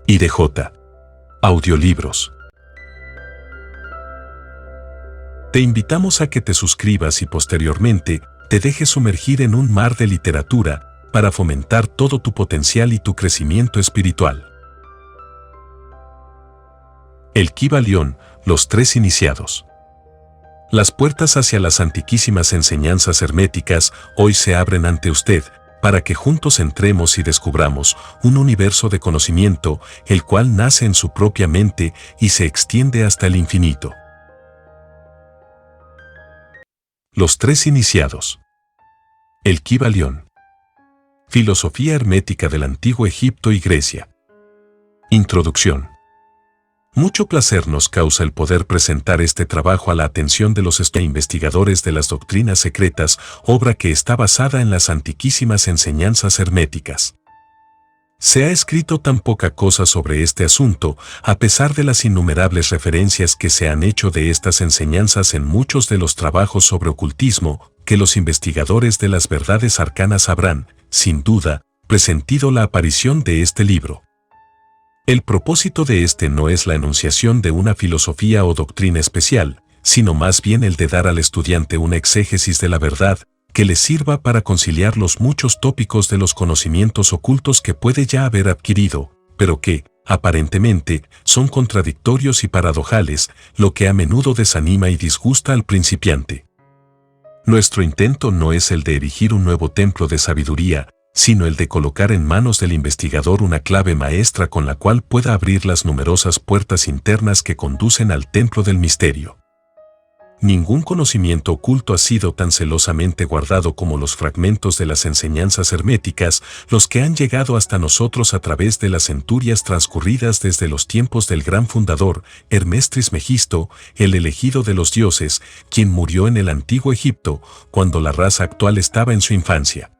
IDJ. Audiolibros. Te invitamos a que te suscribas y posteriormente te dejes sumergir en un mar de literatura para fomentar todo tu potencial y tu crecimiento espiritual. El Kybalión, los tres iniciados. Las puertas hacia las antiquísimas enseñanzas herméticas hoy se abren ante usted, para que juntos entremos y descubramos un universo de conocimiento, el cual nace en su propia mente y se extiende hasta el infinito. Los tres iniciados. El Kybalión. Filosofía hermética del Antiguo Egipto y Grecia. Introducción. Mucho placer nos causa el poder presentar este trabajo a la atención de los investigadores de las doctrinas secretas, obra que está basada en las antiquísimas enseñanzas herméticas. Se ha escrito tan poca cosa sobre este asunto, a pesar de las innumerables referencias que se han hecho de estas enseñanzas en muchos de los trabajos sobre ocultismo, que los investigadores de las verdades arcanas habrán, sin duda, presentido la aparición de este libro. El propósito de este no es la enunciación de una filosofía o doctrina especial, sino más bien el de dar al estudiante una exégesis de la verdad, que le sirva para conciliar los muchos tópicos de los conocimientos ocultos que puede ya haber adquirido, pero que, aparentemente, son contradictorios y paradojales, lo que a menudo desanima y disgusta al principiante. Nuestro intento no es el de erigir un nuevo templo de sabiduría, sino el de colocar en manos del investigador una clave maestra con la cual pueda abrir las numerosas puertas internas que conducen al templo del misterio. Ningún conocimiento oculto ha sido tan celosamente guardado como los fragmentos de las enseñanzas herméticas, los que han llegado hasta nosotros a través de las centurias transcurridas desde los tiempos del gran fundador, Hermes Trismegisto, el elegido de los dioses, quien murió en el antiguo Egipto, cuando la raza actual estaba en su infancia.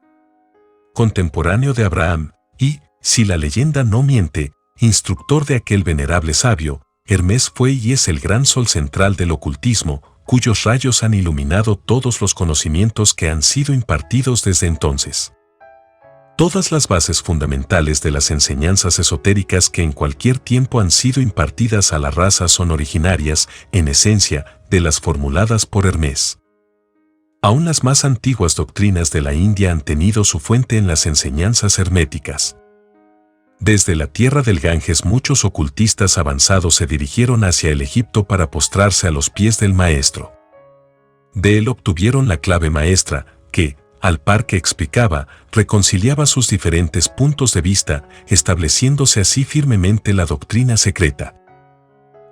Contemporáneo de Abraham, y, si la leyenda no miente, instructor de aquel venerable sabio, Hermes fue y es el gran sol central del ocultismo, cuyos rayos han iluminado todos los conocimientos que han sido impartidos desde entonces. Todas las bases fundamentales de las enseñanzas esotéricas que en cualquier tiempo han sido impartidas a la raza son originarias, en esencia, de las formuladas por Hermes. Aún las más antiguas doctrinas de la India han tenido su fuente en las enseñanzas herméticas. Desde la tierra del Ganges muchos ocultistas avanzados se dirigieron hacia el Egipto para postrarse a los pies del maestro. De él obtuvieron la clave maestra, que, al par que explicaba, reconciliaba sus diferentes puntos de vista, estableciéndose así firmemente la doctrina secreta.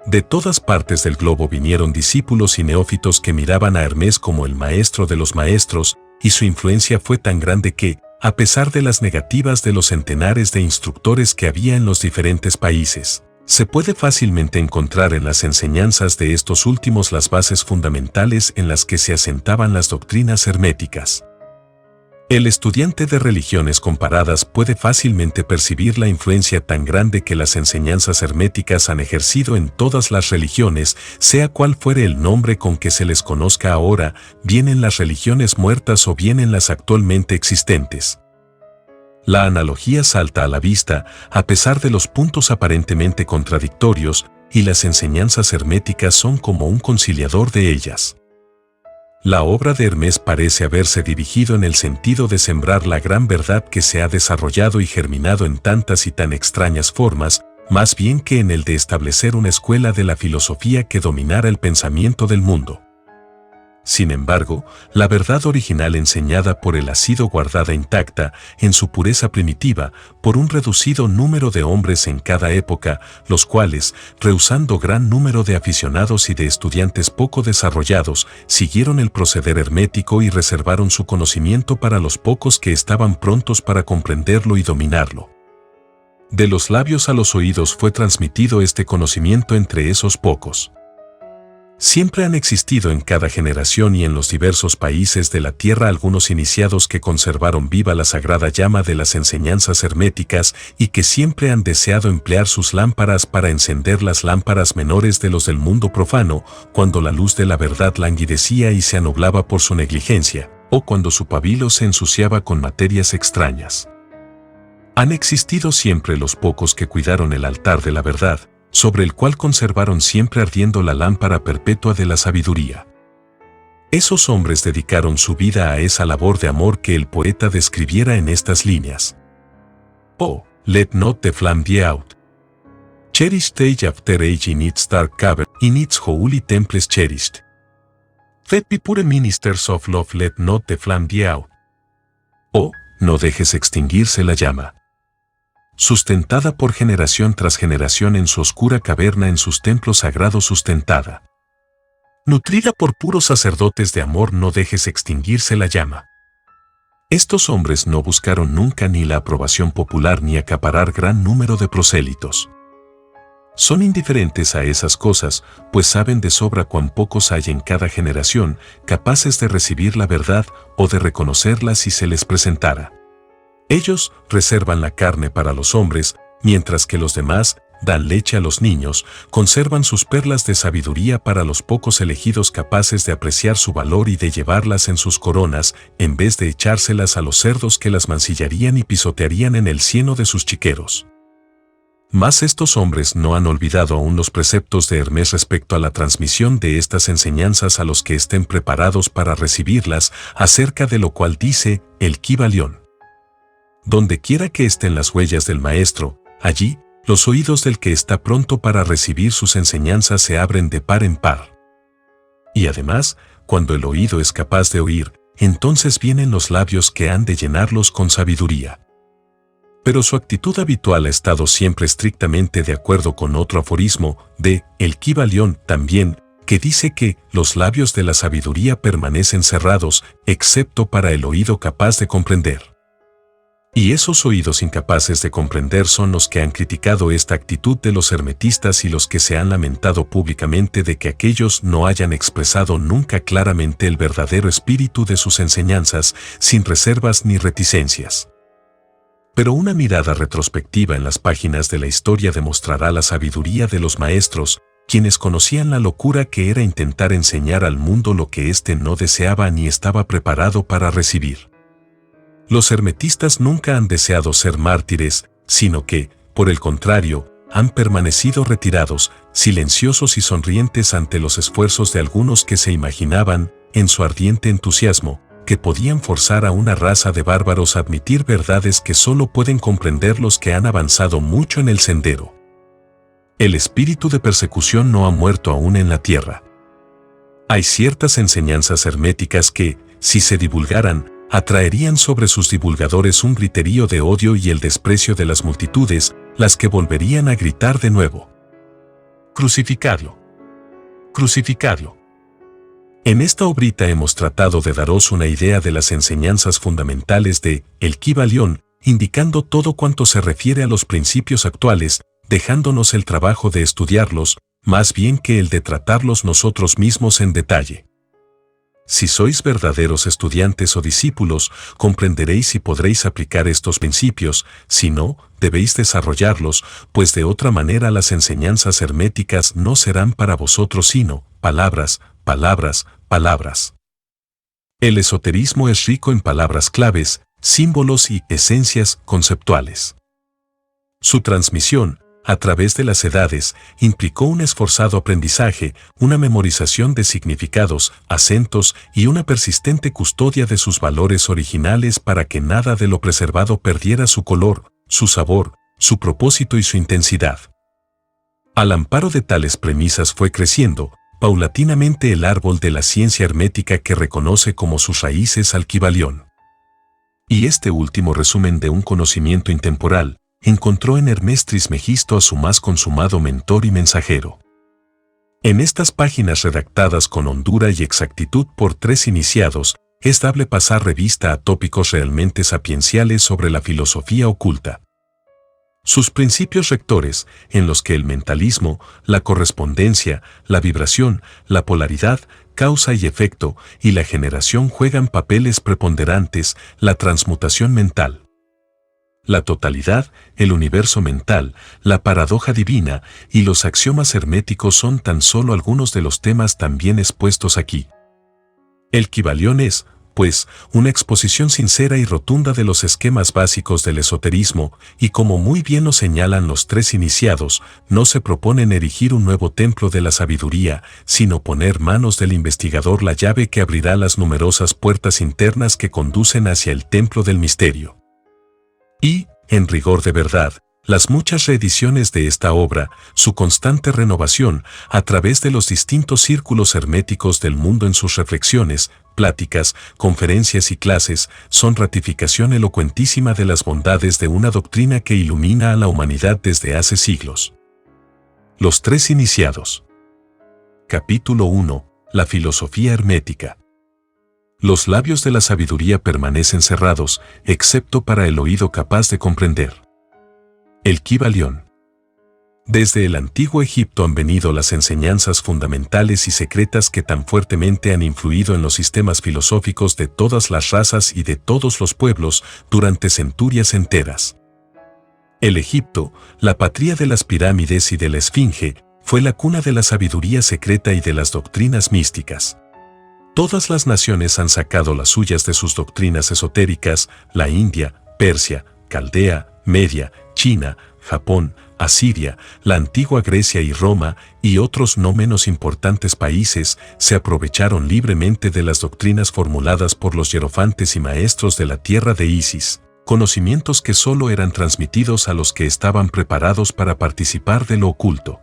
De todas partes del globo vinieron discípulos y neófitos que miraban a Hermes como el maestro de los maestros, y su influencia fue tan grande que, a pesar de las negativas de los centenares de instructores que había en los diferentes países, se puede fácilmente encontrar en las enseñanzas de estos últimos las bases fundamentales en las que se asentaban las doctrinas herméticas. El estudiante de religiones comparadas puede fácilmente percibir la influencia tan grande que las enseñanzas herméticas han ejercido en todas las religiones, sea cual fuere el nombre con que se les conozca ahora, bien en las religiones muertas o bien en las actualmente existentes. La analogía salta a la vista, a pesar de los puntos aparentemente contradictorios, y las enseñanzas herméticas son como un conciliador de ellas. La obra de Hermes parece haberse dirigido en el sentido de sembrar la gran verdad que se ha desarrollado y germinado en tantas y tan extrañas formas, más bien que en el de establecer una escuela de la filosofía que dominara el pensamiento del mundo. Sin embargo, la verdad original enseñada por él ha sido guardada intacta, en su pureza primitiva, por un reducido número de hombres en cada época, los cuales, rehusando gran número de aficionados y de estudiantes poco desarrollados, siguieron el proceder hermético y reservaron su conocimiento para los pocos que estaban prontos para comprenderlo y dominarlo. De los labios a los oídos fue transmitido este conocimiento entre esos pocos. Siempre han existido en cada generación y en los diversos países de la tierra algunos iniciados que conservaron viva la sagrada llama de las enseñanzas herméticas y que siempre han deseado emplear sus lámparas para encender las lámparas menores de los del mundo profano, cuando la luz de la verdad languidecía y se anublaba por su negligencia, o cuando su pabilo se ensuciaba con materias extrañas. Han existido siempre los pocos que cuidaron el altar de la verdad, sobre el cual conservaron siempre ardiendo la lámpara perpetua de la sabiduría. Esos hombres dedicaron su vida a esa labor de amor que el poeta describiera en estas líneas. Oh, let not the flame die out. Cherished age after age in its dark cavern, in its holy temples cherished. Let be pure ministers of love, let not the flame die out. Oh, no dejes extinguirse la llama. Sustentada por generación tras generación en su oscura caverna, en sus templos sagrados sustentada. Nutrida por puros sacerdotes de amor, no dejes extinguirse la llama. Estos hombres no buscaron nunca ni la aprobación popular ni acaparar gran número de prosélitos. Son indiferentes a esas cosas, pues saben de sobra cuán pocos hay en cada generación capaces de recibir la verdad o de reconocerla si se les presentara. Ellos reservan la carne para los hombres, mientras que los demás dan leche a los niños, conservan sus perlas de sabiduría para los pocos elegidos capaces de apreciar su valor y de llevarlas en sus coronas, en vez de echárselas a los cerdos que las mancillarían y pisotearían en el cieno de sus chiqueros. Mas estos hombres no han olvidado aún los preceptos de Hermes respecto a la transmisión de estas enseñanzas a los que estén preparados para recibirlas, acerca de lo cual dice el Kybalión. Donde quiera que estén las huellas del Maestro, allí, los oídos del que está pronto para recibir sus enseñanzas se abren de par en par. Y además, cuando el oído es capaz de oír, entonces vienen los labios que han de llenarlos con sabiduría. Pero su actitud habitual ha estado siempre estrictamente de acuerdo con otro aforismo de el Kybalión también, que dice que los labios de la sabiduría permanecen cerrados, excepto para el oído capaz de comprender. Y esos oídos incapaces de comprender son los que han criticado esta actitud de los hermetistas y los que se han lamentado públicamente de que aquellos no hayan expresado nunca claramente el verdadero espíritu de sus enseñanzas, sin reservas ni reticencias. Pero una mirada retrospectiva en las páginas de la historia demostrará la sabiduría de los maestros, quienes conocían la locura que era intentar enseñar al mundo lo que éste no deseaba ni estaba preparado para recibir. Los hermetistas nunca han deseado ser mártires, sino que, por el contrario, han permanecido retirados, silenciosos y sonrientes ante los esfuerzos de algunos que se imaginaban, en su ardiente entusiasmo, que podían forzar a una raza de bárbaros a admitir verdades que solo pueden comprender los que han avanzado mucho en el sendero. El espíritu de persecución no ha muerto aún en la tierra. Hay ciertas enseñanzas herméticas que, si se divulgaran, atraerían sobre sus divulgadores un griterío de odio y el desprecio de las multitudes, las que volverían a gritar de nuevo: ¡Crucificadlo! ¡Crucificadlo! En esta obrita hemos tratado de daros una idea de las enseñanzas fundamentales de el Kybalión, indicando todo cuanto se refiere a los principios actuales, dejándonos el trabajo de estudiarlos, más bien que el de tratarlos nosotros mismos en detalle. Si sois verdaderos estudiantes o discípulos, comprenderéis y podréis aplicar estos principios, si no, debéis desarrollarlos, pues de otra manera las enseñanzas herméticas no serán para vosotros sino palabras, palabras, palabras. El esoterismo es rico en palabras claves, símbolos y esencias conceptuales. Su transmisión, a través de las edades, implicó un esforzado aprendizaje, una memorización de significados, acentos y una persistente custodia de sus valores originales para que nada de lo preservado perdiera su color, su sabor, su propósito y su intensidad. Al amparo de tales premisas fue creciendo, paulatinamente, el árbol de la ciencia hermética que reconoce como sus raíces al Kybalión. Y este último resumen de un conocimiento intemporal, encontró en Hermes Trismegisto a su más consumado mentor y mensajero. En estas páginas redactadas con hondura y exactitud por 3 iniciados, es dable pasar revista a tópicos realmente sapienciales sobre la filosofía oculta. Sus principios rectores, en los que el mentalismo, la correspondencia, la vibración, la polaridad, causa y efecto, y la generación juegan papeles preponderantes, la transmutación mental, la totalidad, el universo mental, la paradoja divina y los axiomas herméticos son tan solo algunos de los temas también expuestos aquí. El Kybalión es, pues, una exposición sincera y rotunda de los esquemas básicos del esoterismo, y como muy bien lo señalan los tres iniciados, no se proponen erigir un nuevo templo de la sabiduría, sino poner manos del investigador la llave que abrirá las numerosas puertas internas que conducen hacia el templo del misterio. Y, en rigor de verdad, las muchas reediciones de esta obra, su constante renovación, a través de los distintos círculos herméticos del mundo en sus reflexiones, pláticas, conferencias y clases, son ratificación elocuentísima de las bondades de una doctrina que ilumina a la humanidad desde hace siglos. Los tres iniciados. Capítulo 1. La filosofía hermética. Los labios de la sabiduría permanecen cerrados, excepto para el oído capaz de comprender. El Kybalión. Desde el antiguo Egipto han venido las enseñanzas fundamentales y secretas que tan fuertemente han influido en los sistemas filosóficos de todas las razas y de todos los pueblos durante centurias enteras. El Egipto, la patria de las pirámides y de la Esfinge, fue la cuna de la sabiduría secreta y de las doctrinas místicas. Todas las naciones han sacado las suyas de sus doctrinas esotéricas: la India, Persia, Caldea, Media, China, Japón, Asiria, la antigua Grecia y Roma, y otros no menos importantes países, se aprovecharon libremente de las doctrinas formuladas por los hierofantes y maestros de la tierra de Isis, conocimientos que solo eran transmitidos a los que estaban preparados para participar de lo oculto.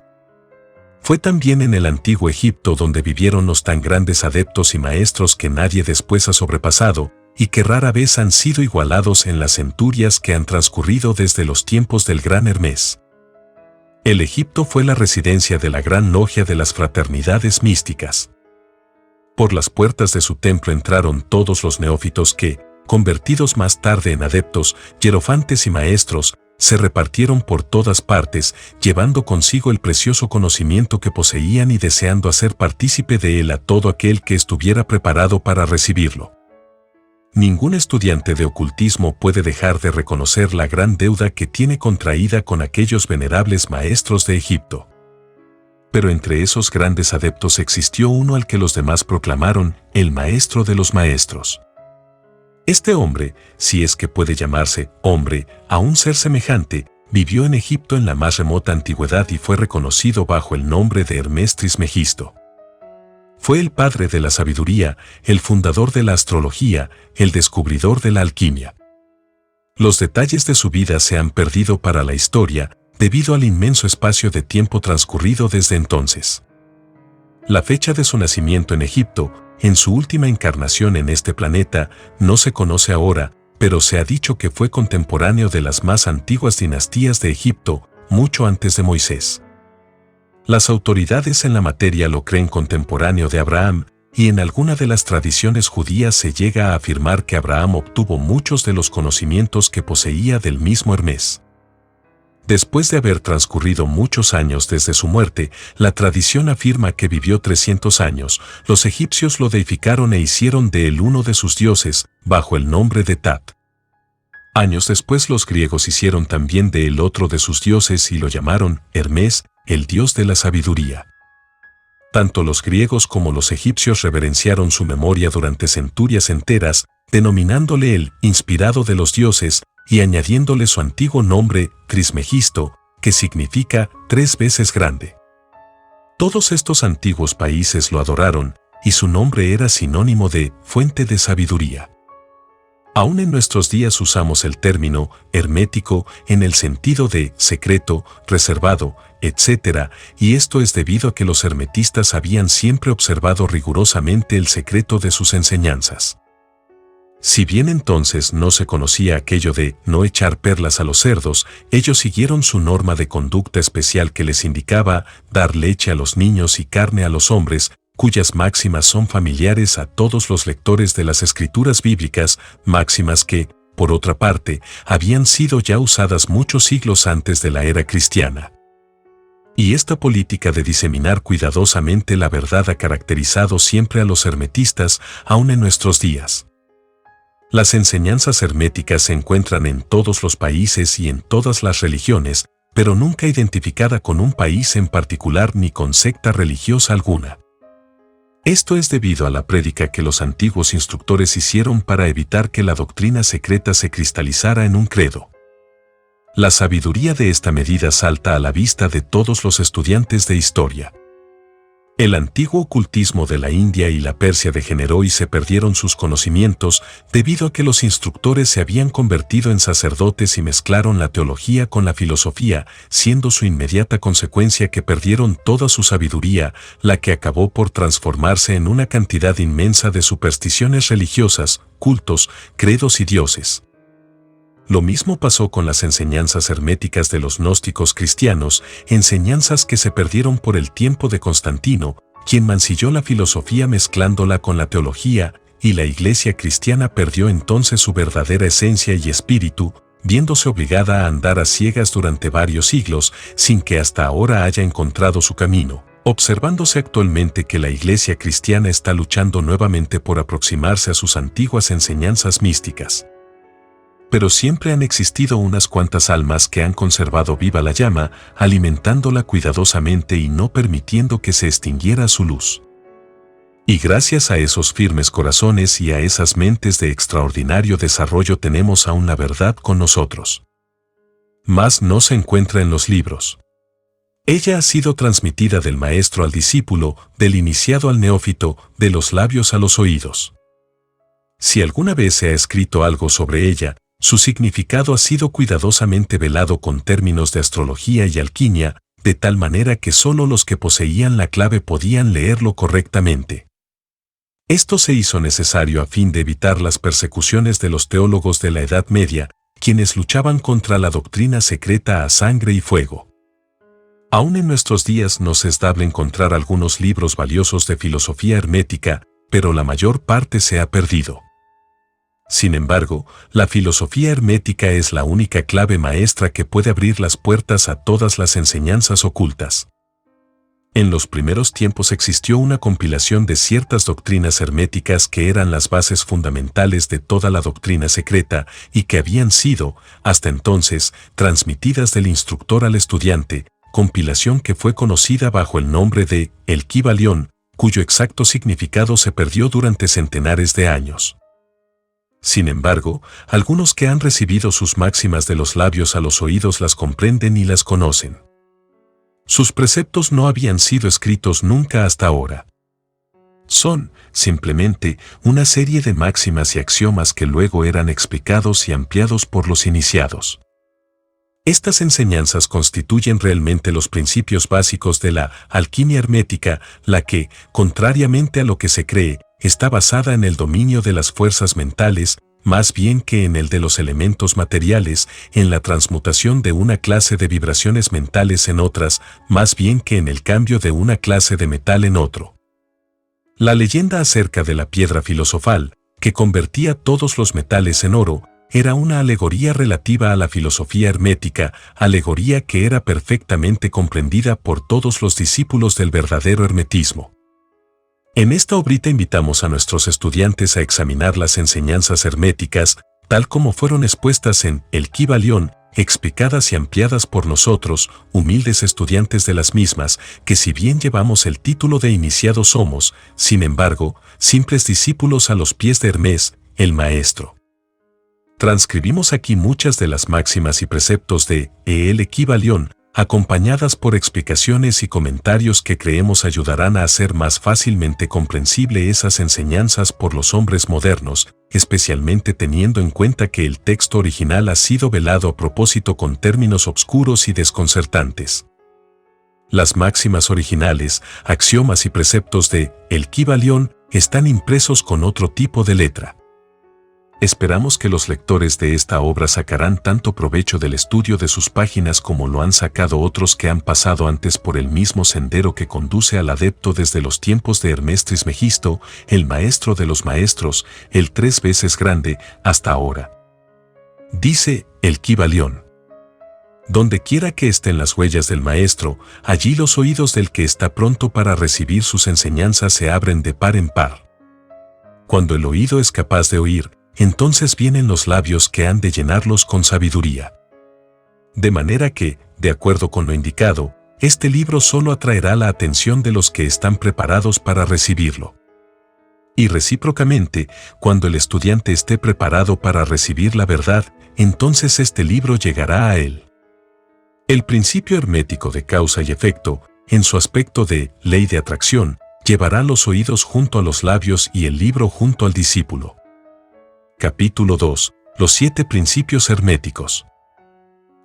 Fue también en el antiguo Egipto donde vivieron los tan grandes adeptos y maestros que nadie después ha sobrepasado, y que rara vez han sido igualados en las centurias que han transcurrido desde los tiempos del gran Hermés. El Egipto fue la residencia de la gran logia de las fraternidades místicas. Por las puertas de su templo entraron todos los neófitos que, convertidos más tarde en adeptos, hierofantes y maestros, se repartieron por todas partes, llevando consigo el precioso conocimiento que poseían y deseando hacer partícipe de él a todo aquel que estuviera preparado para recibirlo. Ningún estudiante de ocultismo puede dejar de reconocer la gran deuda que tiene contraída con aquellos venerables maestros de Egipto. Pero entre esos grandes adeptos existió uno al que los demás proclamaron el maestro de los maestros. Este hombre, si es que puede llamarse hombre a un ser semejante, vivió en Egipto en la más remota antigüedad y fue reconocido bajo el nombre de Hermés Trismegisto. Fue el padre de la sabiduría, el fundador de la astrología, el descubridor de la alquimia. Los detalles de su vida se han perdido para la historia debido al inmenso espacio de tiempo transcurrido desde entonces. La fecha de su nacimiento en Egipto, en su última encarnación en este planeta, no se conoce ahora, pero se ha dicho que fue contemporáneo de las más antiguas dinastías de Egipto, mucho antes de Moisés. Las autoridades en la materia lo creen contemporáneo de Abraham, y en alguna de las tradiciones judías se llega a afirmar que Abraham obtuvo muchos de los conocimientos que poseía del mismo Hermés. Después de haber transcurrido muchos años desde su muerte, la tradición afirma que vivió 300 años. Los egipcios lo deificaron e hicieron de él uno de sus dioses, bajo el nombre de Tat. Años después los griegos hicieron también de él otro de sus dioses y lo llamaron Hermés, el dios de la sabiduría. Tanto los griegos como los egipcios reverenciaron su memoria durante centurias enteras, denominándole el inspirado de los dioses y añadiéndole su antiguo nombre, Trismegisto, que significa 3 veces grande. Todos estos antiguos países lo adoraron, y su nombre era sinónimo de fuente de sabiduría. Aún en nuestros días usamos el término hermético en el sentido de secreto, reservado, etc., y esto es debido a que los hermetistas habían siempre observado rigurosamente el secreto de sus enseñanzas. Si bien entonces no se conocía aquello de no echar perlas a los cerdos, ellos siguieron su norma de conducta especial que les indicaba dar leche a los niños y carne a los hombres, cuyas máximas son familiares a todos los lectores de las escrituras bíblicas, máximas que, por otra parte, habían sido ya usadas muchos siglos antes de la era cristiana. Y esta política de diseminar cuidadosamente la verdad ha caracterizado siempre a los hermetistas, aún en nuestros días. Las enseñanzas herméticas se encuentran en todos los países y en todas las religiones, pero nunca identificada con un país en particular ni con secta religiosa alguna. Esto es debido a la prédica que los antiguos instructores hicieron para evitar que la doctrina secreta se cristalizara en un credo. La sabiduría de esta medida salta a la vista de todos los estudiantes de historia. El antiguo ocultismo de la India y la Persia degeneró y se perdieron sus conocimientos debido a que los instructores se habían convertido en sacerdotes y mezclaron la teología con la filosofía, siendo su inmediata consecuencia que perdieron toda su sabiduría, la que acabó por transformarse en una cantidad inmensa de supersticiones religiosas, cultos, credos y dioses. Lo mismo pasó con las enseñanzas herméticas de los gnósticos cristianos, enseñanzas que se perdieron por el tiempo de Constantino, quien mancilló la filosofía mezclándola con la teología, y la Iglesia cristiana perdió entonces su verdadera esencia y espíritu, viéndose obligada a andar a ciegas durante varios siglos, sin que hasta ahora haya encontrado su camino, observándose actualmente que la Iglesia cristiana está luchando nuevamente por aproximarse a sus antiguas enseñanzas místicas. Pero siempre han existido unas cuantas almas que han conservado viva la llama, alimentándola cuidadosamente y no permitiendo que se extinguiera su luz. Y gracias a esos firmes corazones y a esas mentes de extraordinario desarrollo tenemos aún la verdad con nosotros. Mas no se encuentra en los libros. Ella ha sido transmitida del maestro al discípulo, del iniciado al neófito, de los labios a los oídos. Si alguna vez se ha escrito algo sobre ella, su significado ha sido cuidadosamente velado con términos de astrología y alquimia, de tal manera que solo los que poseían la clave podían leerlo correctamente. Esto se hizo necesario a fin de evitar las persecuciones de los teólogos de la Edad Media, quienes luchaban contra la doctrina secreta a sangre y fuego. Aún en nuestros días nos es dable encontrar algunos libros valiosos de filosofía hermética, pero la mayor parte se ha perdido. Sin embargo, la filosofía hermética es la única clave maestra que puede abrir las puertas a todas las enseñanzas ocultas. En los primeros tiempos existió una compilación de ciertas doctrinas herméticas que eran las bases fundamentales de toda la doctrina secreta y que habían sido, hasta entonces, transmitidas del instructor al estudiante, compilación que fue conocida bajo el nombre de El Kybalión, cuyo exacto significado se perdió durante centenares de años. Sin embargo, algunos que han recibido sus máximas de los labios a los oídos las comprenden y las conocen. Sus preceptos no habían sido escritos nunca hasta ahora. Son, simplemente, una serie de máximas y axiomas que luego eran explicados y ampliados por los iniciados. Estas enseñanzas constituyen realmente los principios básicos de la alquimia hermética, la que, contrariamente a lo que se cree, está basada en el dominio de las fuerzas mentales, más bien que en el de los elementos materiales, en la transmutación de una clase de vibraciones mentales en otras, más bien que en el cambio de una clase de metal en otro. La leyenda acerca de la piedra filosofal, que convertía todos los metales en oro, era una alegoría relativa a la filosofía hermética, alegoría que era perfectamente comprendida por todos los discípulos del verdadero hermetismo. En esta obrita invitamos a nuestros estudiantes a examinar las enseñanzas herméticas, tal como fueron expuestas en El Kybalión, explicadas y ampliadas por nosotros, humildes estudiantes de las mismas, que si bien llevamos el título de iniciados somos, sin embargo, simples discípulos a los pies de Hermes, el maestro. Transcribimos aquí muchas de las máximas y preceptos de El Kybalión, acompañadas por explicaciones y comentarios que creemos ayudarán a hacer más fácilmente comprensible esas enseñanzas por los hombres modernos, especialmente teniendo en cuenta que el texto original ha sido velado a propósito con términos obscuros y desconcertantes. Las máximas originales, axiomas y preceptos de El Kybalión están impresos con otro tipo de letra. Esperamos que los lectores de esta obra sacarán tanto provecho del estudio de sus páginas como lo han sacado otros que han pasado antes por el mismo sendero que conduce al adepto desde los tiempos de Hermes Trismegisto, el maestro de los maestros, el 3 veces grande, hasta ahora. Dice El Kybalión. Donde quiera que estén las huellas del maestro, allí los oídos del que está pronto para recibir sus enseñanzas se abren de par en par. Cuando el oído es capaz de oír, entonces vienen los labios que han de llenarlos con sabiduría. De manera que, de acuerdo con lo indicado, este libro solo atraerá la atención de los que están preparados para recibirlo. Y recíprocamente, cuando el estudiante esté preparado para recibir la verdad, entonces este libro llegará a él. El principio hermético de causa y efecto, en su aspecto de ley de atracción, llevará los oídos junto a los labios y el libro junto al discípulo. Capítulo 2. Los 7 principios herméticos.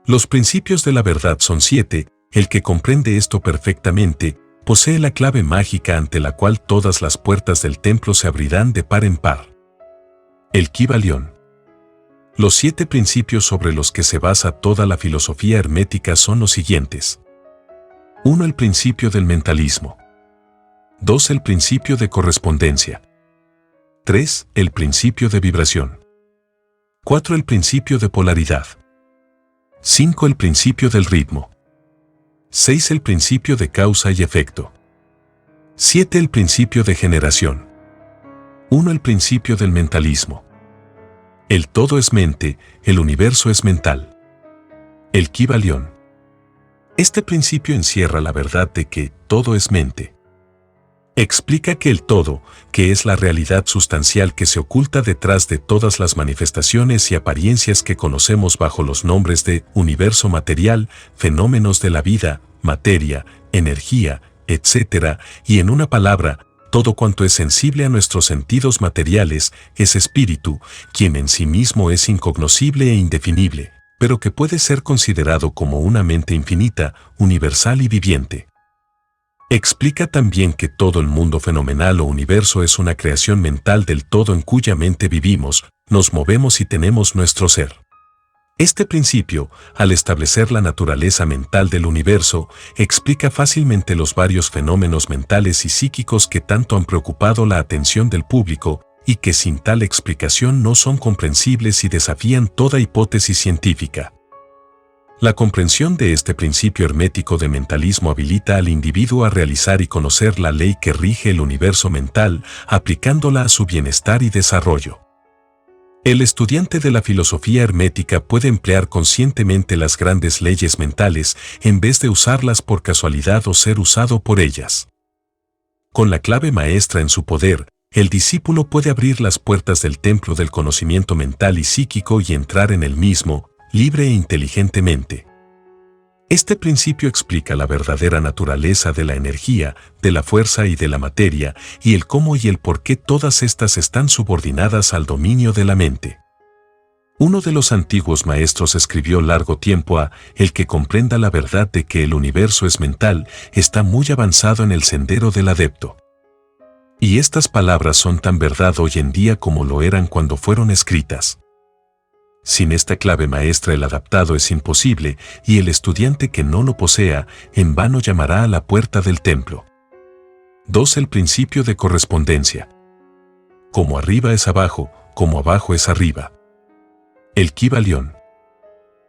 Los principios de la verdad son 7, el que comprende esto perfectamente, posee la clave mágica ante la cual todas las puertas del templo se abrirán de par en par. El Kybalión. Los 7 principios sobre los que se basa toda la filosofía hermética son los siguientes. 1. El principio del mentalismo. 2. El principio de correspondencia. 3. El principio de vibración. 4. El principio de polaridad. 5. El principio del ritmo. 6. El principio de causa y efecto. 7. El principio de generación. 1. El principio del mentalismo. El todo es mente, el universo es mental. El Kybalión. Este principio encierra la verdad de que todo es mente. Explica que el todo, que es la realidad sustancial que se oculta detrás de todas las manifestaciones y apariencias que conocemos bajo los nombres de universo material, fenómenos de la vida, materia, energía, etc., y en una palabra, todo cuanto es sensible a nuestros sentidos materiales, es espíritu, quien en sí mismo es incognoscible e indefinible, pero que puede ser considerado como una mente infinita, universal y viviente. Explica también que todo el mundo fenomenal o universo es una creación mental del todo en cuya mente vivimos, nos movemos y tenemos nuestro ser. Este principio, al establecer la naturaleza mental del universo, explica fácilmente los varios fenómenos mentales y psíquicos que tanto han preocupado la atención del público y que sin tal explicación no son comprensibles y desafían toda hipótesis científica. La comprensión de este principio hermético de mentalismo habilita al individuo a realizar y conocer la ley que rige el universo mental, aplicándola a su bienestar y desarrollo. El estudiante de la filosofía hermética puede emplear conscientemente las grandes leyes mentales en vez de usarlas por casualidad o ser usado por ellas. Con la clave maestra en su poder, el discípulo puede abrir las puertas del templo del conocimiento mental y psíquico y entrar en el mismo, libre e inteligentemente. Este principio explica la verdadera naturaleza de la energía, de la fuerza y de la materia, y el cómo y el por qué todas estas están subordinadas al dominio de la mente. Uno de los antiguos maestros escribió largo tiempo a el que comprenda la verdad de que el universo es mental, está muy avanzado en el sendero del adepto. Y estas palabras son tan verdad hoy en día como lo eran cuando fueron escritas. Sin esta clave maestra el adaptado es imposible, y el estudiante que no lo posea, en vano llamará a la puerta del templo. 2. El principio de correspondencia. Como arriba es abajo, como abajo es arriba. El Kybalión.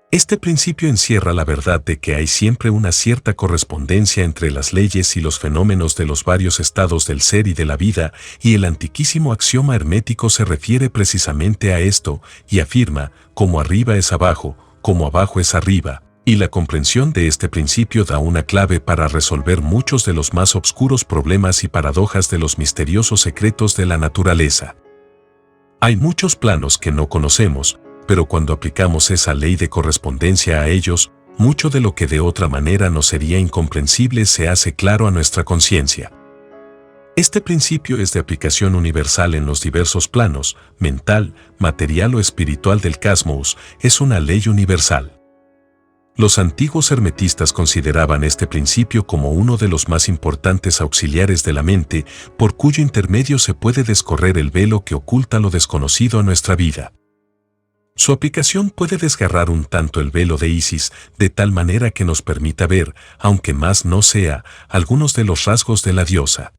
Este principio encierra la verdad de que hay siempre una cierta correspondencia entre las leyes y los fenómenos de los varios estados del ser y de la vida, y el antiquísimo axioma hermético se refiere precisamente a esto, y afirma, como arriba es abajo, como abajo es arriba, y la comprensión de este principio da una clave para resolver muchos de los más obscuros problemas y paradojas de los misteriosos secretos de la naturaleza. Hay muchos planos que no conocemos, pero cuando aplicamos esa ley de correspondencia a ellos, mucho de lo que de otra manera nos sería incomprensible se hace claro a nuestra conciencia. Este principio es de aplicación universal en los diversos planos, mental, material o espiritual del cosmos, es una ley universal. Los antiguos hermetistas consideraban este principio como uno de los más importantes auxiliares de la mente, por cuyo intermedio se puede descorrer el velo que oculta lo desconocido a nuestra vida. Su aplicación puede desgarrar un tanto el velo de Isis, de tal manera que nos permita ver, aunque más no sea, algunos de los rasgos de la diosa.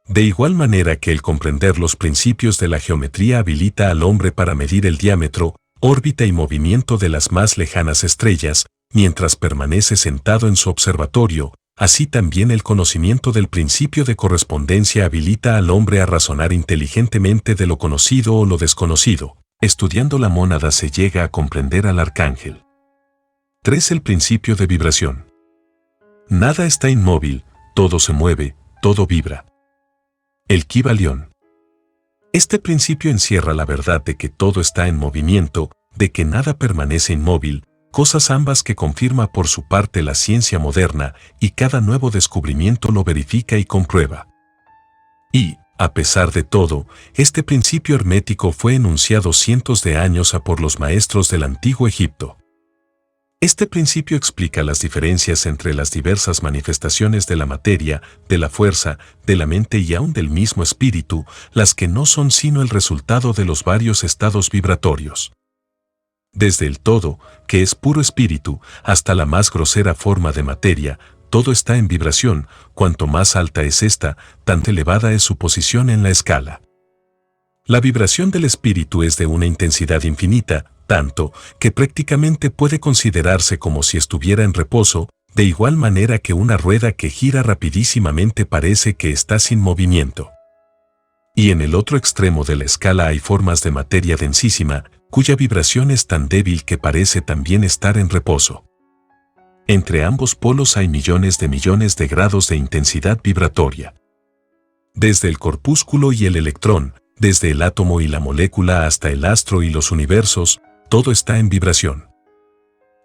De igual manera que el comprender los principios de la geometría habilita al hombre para medir el diámetro, órbita y movimiento de las más lejanas estrellas, mientras permanece sentado en su observatorio, así también el conocimiento del principio de correspondencia habilita al hombre a razonar inteligentemente de lo conocido o lo desconocido. Estudiando la mónada se llega a comprender al arcángel. 3. El principio de vibración. Nada está inmóvil, todo se mueve, todo vibra. El Kybalión. Este principio encierra la verdad de que todo está en movimiento, de que nada permanece inmóvil, cosas ambas que confirma por su parte la ciencia moderna y cada nuevo descubrimiento lo verifica y comprueba. Y, a pesar de todo, este principio hermético fue enunciado cientos de años a por los maestros del antiguo Egipto. Este principio explica las diferencias entre las diversas manifestaciones de la materia, de la fuerza, de la mente y aún del mismo espíritu, las que no son sino el resultado de los varios estados vibratorios. Desde el todo, que es puro espíritu, hasta la más grosera forma de materia, todo está en vibración, cuanto más alta es esta, tan elevada es su posición en la escala. La vibración del espíritu es de una intensidad infinita, tanto que prácticamente puede considerarse como si estuviera en reposo, de igual manera que una rueda que gira rapidísimamente parece que está sin movimiento. Y en el otro extremo de la escala hay formas de materia densísima, cuya vibración es tan débil que parece también estar en reposo. Entre ambos polos hay millones de grados de intensidad vibratoria. Desde el corpúsculo y el electrón, desde el átomo y la molécula hasta el astro y los universos, todo está en vibración.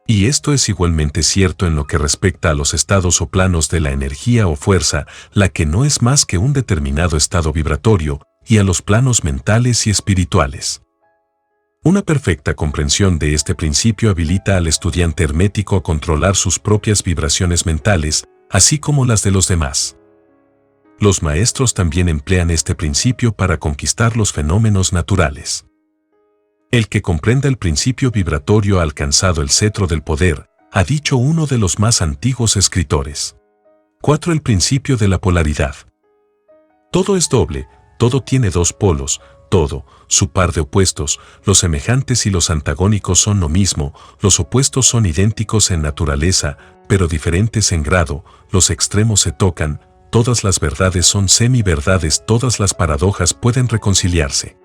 Y esto es igualmente cierto en lo que respecta a los estados o planos de la energía o fuerza, la que no es más que un determinado estado vibratorio, y a los planos mentales y espirituales. Una perfecta comprensión de este principio habilita al estudiante hermético a controlar sus propias vibraciones mentales, así como las de los demás. Los maestros también emplean este principio para conquistar los fenómenos naturales. El que comprenda el principio vibratorio ha alcanzado el cetro del poder, ha dicho uno de los más antiguos escritores. 4. El principio de la polaridad. Todo es doble, todo tiene dos polos, todo, su par de opuestos, los semejantes y los antagónicos son lo mismo, los opuestos son idénticos en naturaleza, pero diferentes en grado, los extremos se tocan, todas las verdades son semi-verdades, todas las paradojas pueden reconciliarse.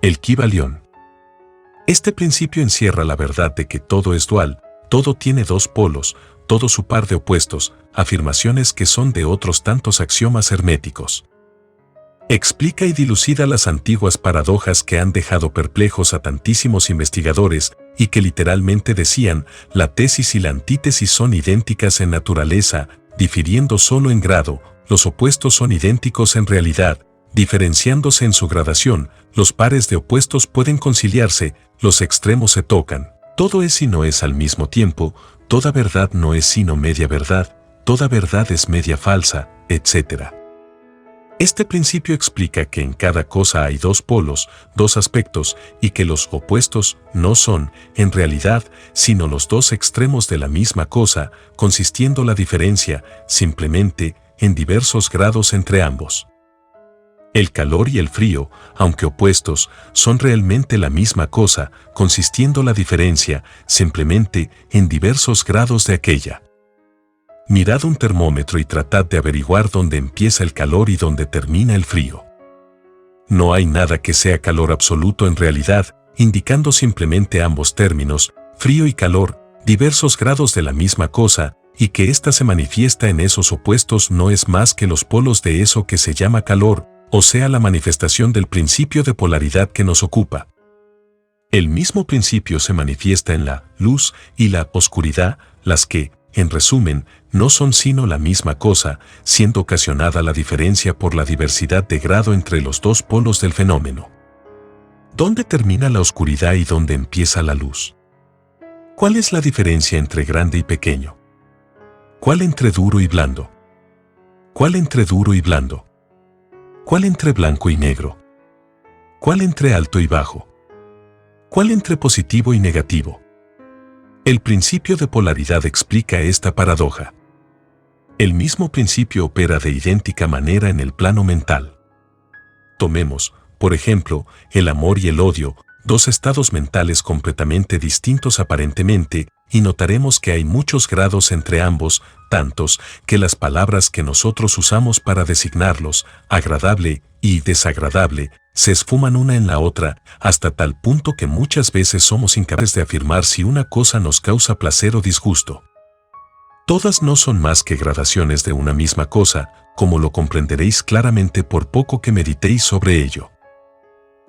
El Kybalión. Este principio encierra la verdad de que todo es dual, todo tiene dos polos, todo su par de opuestos, afirmaciones que son de otros tantos axiomas herméticos. Explica y dilucida las antiguas paradojas que han dejado perplejos a tantísimos investigadores y que literalmente decían, la tesis y la antítesis son idénticas en naturaleza, difiriendo solo en grado, los opuestos son idénticos en realidad, diferenciándose en su gradación, los pares de opuestos pueden conciliarse, los extremos se tocan, todo es y no es al mismo tiempo, toda verdad no es sino media verdad, toda verdad es media falsa, etc. Este principio explica que en cada cosa hay dos polos, dos aspectos, y que los opuestos no son, en realidad, sino los dos extremos de la misma cosa, consistiendo la diferencia, simplemente, en diversos grados entre ambos. El calor y el frío, aunque opuestos, son realmente la misma cosa, consistiendo la diferencia, simplemente, en diversos grados de aquella. Mirad un termómetro y tratad de averiguar dónde empieza el calor y dónde termina el frío. No hay nada que sea calor absoluto en realidad, indicando simplemente ambos términos, frío y calor, diversos grados de la misma cosa, y que ésta se manifiesta en esos opuestos no es más que los polos de eso que se llama calor, o sea la manifestación del principio de polaridad que nos ocupa. El mismo principio se manifiesta en la luz y la oscuridad, las que, en resumen, no son sino la misma cosa, siendo ocasionada la diferencia por la diversidad de grado entre los dos polos del fenómeno. ¿Dónde termina la oscuridad y dónde empieza la luz? ¿Cuál es la diferencia entre grande y pequeño? ¿Cuál entre duro y blando? ¿Cuál entre duro y blando? ¿Cuál entre blanco y negro? ¿Cuál entre alto y bajo? ¿Cuál entre positivo y negativo? El principio de polaridad explica esta paradoja. El mismo principio opera de idéntica manera en el plano mental. Tomemos, por ejemplo, el amor y el odio, dos estados mentales completamente distintos aparentemente, y notaremos que hay muchos grados entre ambos, tantos que las palabras que nosotros usamos para designarlos, agradable y desagradable, se esfuman una en la otra, hasta tal punto que muchas veces somos incapaces de afirmar si una cosa nos causa placer o disgusto. Todas no son más que gradaciones de una misma cosa, como lo comprenderéis claramente por poco que meditéis sobre ello.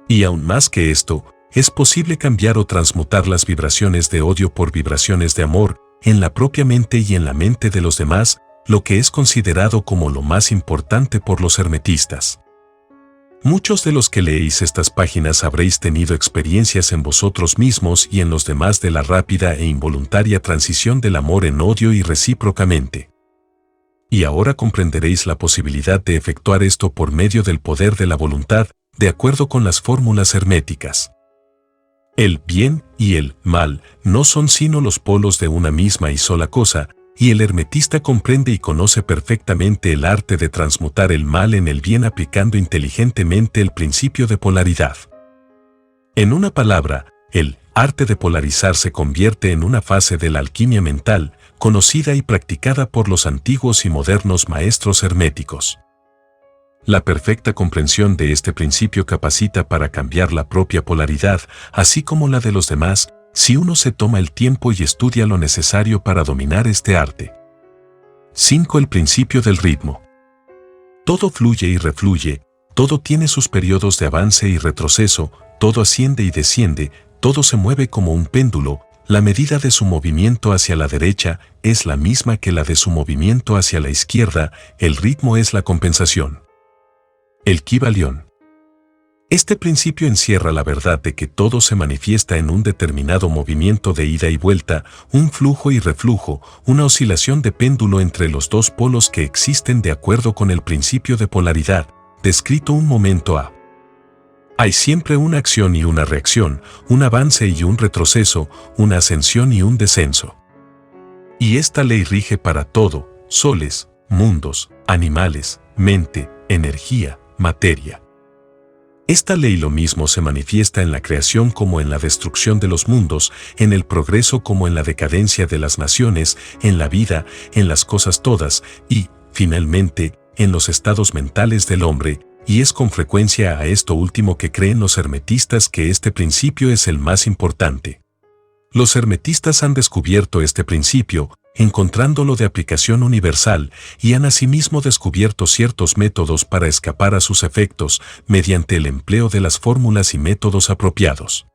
Y aún más que esto, es posible cambiar o transmutar las vibraciones de odio por vibraciones de amor en la propia mente y en la mente de los demás, lo que es considerado como lo más importante por los hermetistas. Muchos de los que leéis estas páginas habréis tenido experiencias en vosotros mismos y en los demás de la rápida e involuntaria transición del amor en odio y recíprocamente. Y ahora comprenderéis la posibilidad de efectuar esto por medio del poder de la voluntad, de acuerdo con las fórmulas herméticas. El bien y el mal no son sino los polos de una misma y sola cosa, y el hermetista comprende y conoce perfectamente el arte de transmutar el mal en el bien aplicando inteligentemente el principio de polaridad. En una palabra, el arte de polarizar se convierte en una fase de la alquimia mental, conocida y practicada por los antiguos y modernos maestros herméticos. La perfecta comprensión de este principio capacita para cambiar la propia polaridad, así como la de los demás, si uno se toma el tiempo y estudia lo necesario para dominar este arte. 5. El principio del ritmo. Todo fluye y refluye, todo tiene sus periodos de avance y retroceso, todo asciende y desciende, todo se mueve como un péndulo, la medida de su movimiento hacia la derecha es la misma que la de su movimiento hacia la izquierda, el ritmo es la compensación. El Kybalión. Este principio encierra la verdad de que todo se manifiesta en un determinado movimiento de ida y vuelta, un flujo y reflujo, una oscilación de péndulo entre los dos polos que existen de acuerdo con el principio de polaridad, descrito un momento a. Hay siempre una acción y una reacción, un avance y un retroceso, una ascensión y un descenso. Y esta ley rige para todo, soles, mundos, animales, mente, energía, materia. Esta ley lo mismo se manifiesta en la creación como en la destrucción de los mundos, en el progreso como en la decadencia de las naciones, en la vida, en las cosas todas y, finalmente, en los estados mentales del hombre, y es con frecuencia a esto último que creen los hermetistas que este principio es el más importante. Los hermetistas han descubierto este principio, encontrándolo de aplicación universal, y han asimismo descubierto ciertos métodos para escapar a sus efectos mediante el empleo de las fórmulas y métodos apropiados.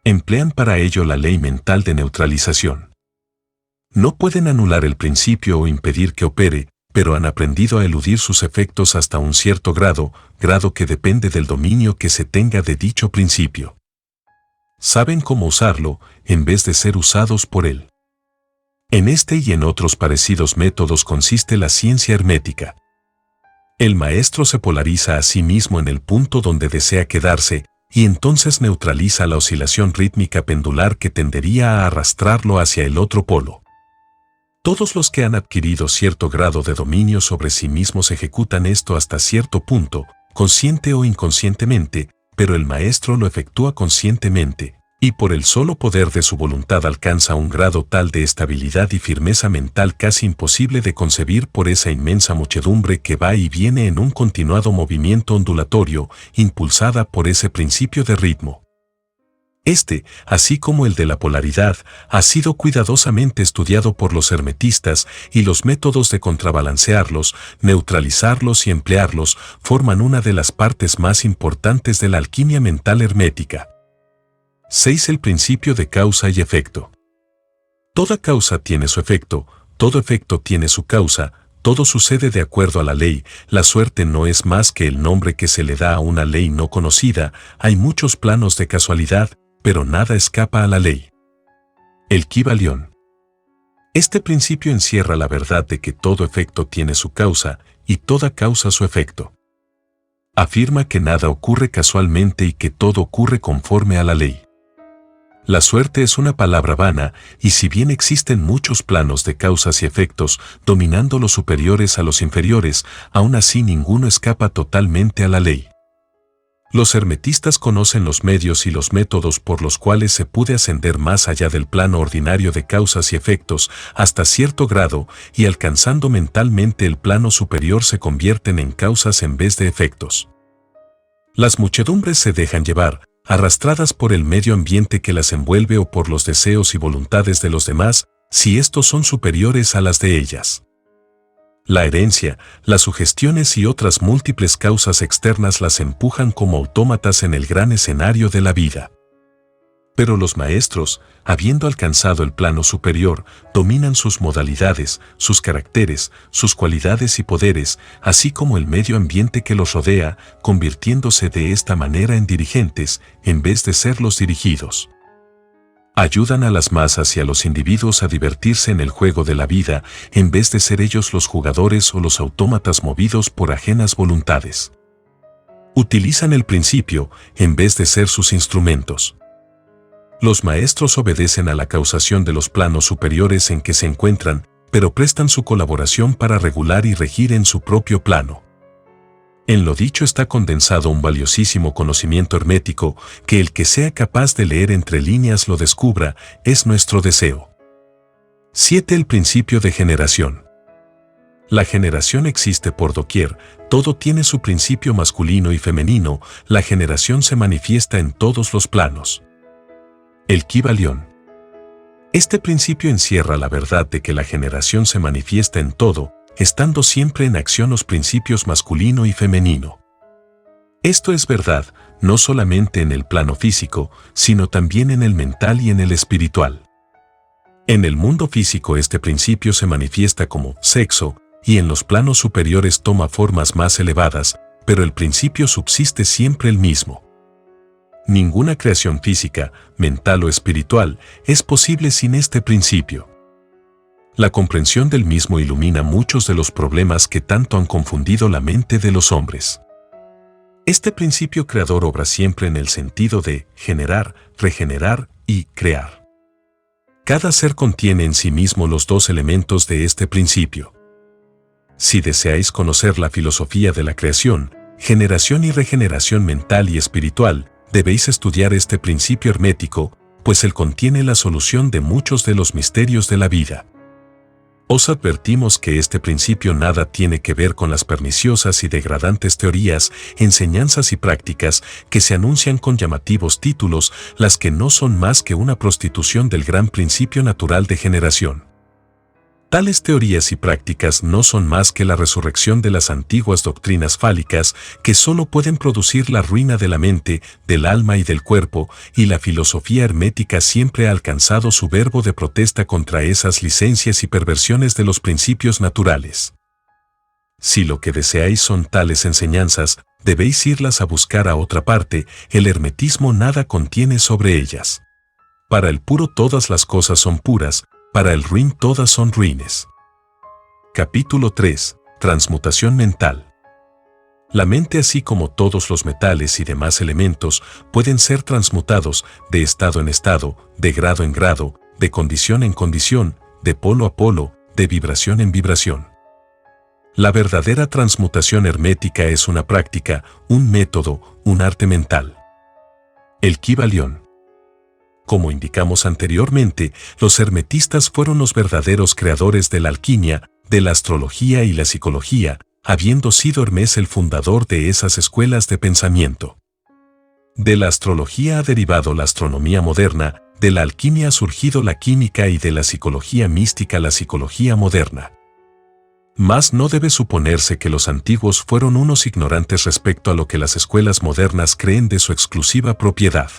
Emplean para ello la ley mental de neutralización. No pueden anular el principio o impedir que opere, pero han aprendido a eludir sus efectos hasta un cierto grado que depende del dominio que se tenga de dicho principio. Saben cómo usarlo, en vez de ser usados por él. En este y en otros parecidos métodos consiste la ciencia hermética. El maestro se polariza a sí mismo en el punto donde desea quedarse, y entonces neutraliza la oscilación rítmica pendular que tendería a arrastrarlo hacia el otro polo. Todos los que han adquirido cierto grado de dominio sobre sí mismos ejecutan esto hasta cierto punto, consciente o inconscientemente, pero el maestro lo efectúa conscientemente, y por el solo poder de su voluntad alcanza un grado tal de estabilidad y firmeza mental casi imposible de concebir por esa inmensa muchedumbre que va y viene en un continuado movimiento ondulatorio, impulsada por ese principio de ritmo. Este, así como el de la polaridad, ha sido cuidadosamente estudiado por los hermetistas y los métodos de contrabalancearlos, neutralizarlos y emplearlos forman una de las partes más importantes de la alquimia mental hermética. 6. El principio de causa y efecto. Toda causa tiene su efecto, todo efecto tiene su causa, todo sucede de acuerdo a la ley, la suerte no es más que el nombre que se le da a una ley no conocida, hay muchos planos de casualidad, pero nada escapa a la ley. El Kybalión. Este principio encierra la verdad de que todo efecto tiene su causa y toda causa su efecto. Afirma que nada ocurre casualmente y que todo ocurre conforme a la ley. La suerte es una palabra vana, y si bien existen muchos planos de causas y efectos, dominando los superiores a los inferiores, aún así ninguno escapa totalmente a la ley. Los hermetistas conocen los medios y los métodos por los cuales se puede ascender más allá del plano ordinario de causas y efectos hasta cierto grado, y alcanzando mentalmente el plano superior se convierten en causas en vez de efectos. Las muchedumbres se dejan llevar, arrastradas por el medio ambiente que las envuelve o por los deseos y voluntades de los demás, si estos son superiores a las de ellas. La herencia, las sugestiones y otras múltiples causas externas las empujan como autómatas en el gran escenario de la vida. Pero los maestros, habiendo alcanzado el plano superior, dominan sus modalidades, sus caracteres, sus cualidades y poderes, así como el medio ambiente que los rodea, convirtiéndose de esta manera en dirigentes, en vez de ser los dirigidos. Ayudan a las masas y a los individuos a divertirse en el juego de la vida, en vez de ser ellos los jugadores o los autómatas movidos por ajenas voluntades. Utilizan el principio, en vez de ser sus instrumentos. Los maestros obedecen a la causación de los planos superiores en que se encuentran, pero prestan su colaboración para regular y regir en su propio plano. En lo dicho está condensado un valiosísimo conocimiento hermético, que el que sea capaz de leer entre líneas lo descubra, es nuestro deseo. 7. El principio de generación. La generación existe por doquier, todo tiene su principio masculino y femenino, la generación se manifiesta en todos los planos. El Kybalión. Este principio encierra la verdad de que la generación se manifiesta en todo, estando siempre en acción los principios masculino y femenino. Esto es verdad, no solamente en el plano físico, sino también en el mental y en el espiritual. En el mundo físico este principio se manifiesta como sexo, y en los planos superiores toma formas más elevadas, pero el principio subsiste siempre el mismo. Ninguna creación física, mental o espiritual es posible sin este principio. La comprensión del mismo ilumina muchos de los problemas que tanto han confundido la mente de los hombres. Este principio creador obra siempre en el sentido de generar, regenerar y crear. Cada ser contiene en sí mismo los dos elementos de este principio. Si deseáis conocer la filosofía de la creación, generación y regeneración mental y espiritual, debéis estudiar este principio hermético, pues él contiene la solución de muchos de los misterios de la vida. Os advertimos que este principio nada tiene que ver con las perniciosas y degradantes teorías, enseñanzas y prácticas que se anuncian con llamativos títulos, las que no son más que una prostitución del gran principio natural de generación. Tales teorías y prácticas no son más que la resurrección de las antiguas doctrinas fálicas que solo pueden producir la ruina de la mente, del alma y del cuerpo, y la filosofía hermética siempre ha alcanzado su verbo de protesta contra esas licencias y perversiones de los principios naturales. Si lo que deseáis son tales enseñanzas, debéis irlas a buscar a otra parte, el hermetismo nada contiene sobre ellas. Para el puro todas las cosas son puras, para el ruin todas son ruines. Capítulo 3. Transmutación mental. La mente, así como todos los metales y demás elementos, pueden ser transmutados de estado en estado, de grado en grado, de condición en condición, de polo a polo, de vibración en vibración. La verdadera transmutación hermética es una práctica, un método, un arte mental. El Kybalión. Como indicamos anteriormente, los hermetistas fueron los verdaderos creadores de la alquimia, de la astrología y la psicología, habiendo sido Hermes el fundador de esas escuelas de pensamiento. De la astrología ha derivado la astronomía moderna, de la alquimia ha surgido la química y de la psicología mística la psicología moderna. Mas no debe suponerse que los antiguos fueron unos ignorantes respecto a lo que las escuelas modernas creen de su exclusiva propiedad.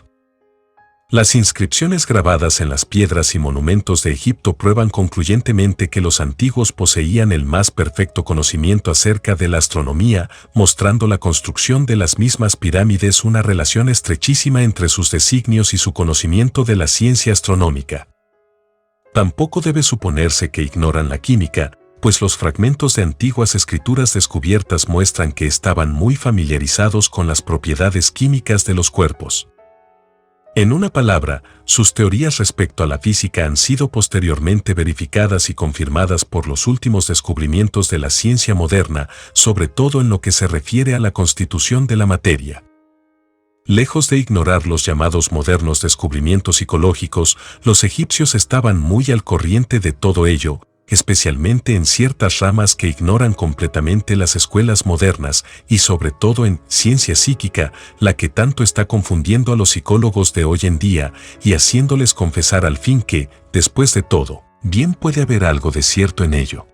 Las inscripciones grabadas en las piedras y monumentos de Egipto prueban concluyentemente que los antiguos poseían el más perfecto conocimiento acerca de la astronomía, mostrando la construcción de las mismas pirámides una relación estrechísima entre sus designios y su conocimiento de la ciencia astronómica. Tampoco debe suponerse que ignoran la química, pues los fragmentos de antiguas escrituras descubiertas muestran que estaban muy familiarizados con las propiedades químicas de los cuerpos. En una palabra, sus teorías respecto a la física han sido posteriormente verificadas y confirmadas por los últimos descubrimientos de la ciencia moderna, sobre todo en lo que se refiere a la constitución de la materia. Lejos de ignorar los llamados modernos descubrimientos psicológicos, los egipcios estaban muy al corriente de todo ello, especialmente en ciertas ramas que ignoran completamente las escuelas modernas y sobre todo en ciencia psíquica, la que tanto está confundiendo a los psicólogos de hoy en día y haciéndoles confesar al fin que, después de todo, bien puede haber algo de cierto en ello.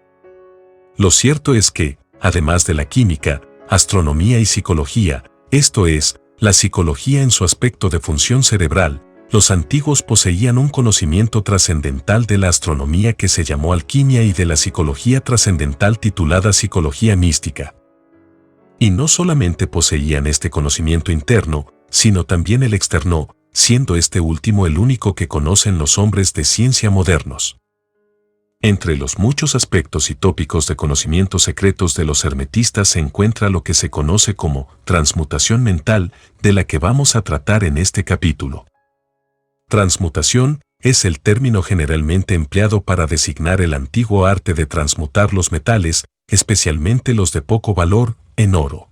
Lo cierto es que, además de la química, astronomía y psicología, esto es, la psicología en su aspecto de función cerebral, los antiguos poseían un conocimiento trascendental de la astronomía que se llamó alquimia y de la psicología trascendental titulada psicología mística. Y no solamente poseían este conocimiento interno, sino también el externo, siendo este último el único que conocen los hombres de ciencia modernos. Entre los muchos aspectos y tópicos de conocimientos secretos de los hermetistas se encuentra lo que se conoce como transmutación mental, de la que vamos a tratar en este capítulo. Transmutación es el término generalmente empleado para designar el antiguo arte de transmutar los metales, especialmente los de poco valor, en oro.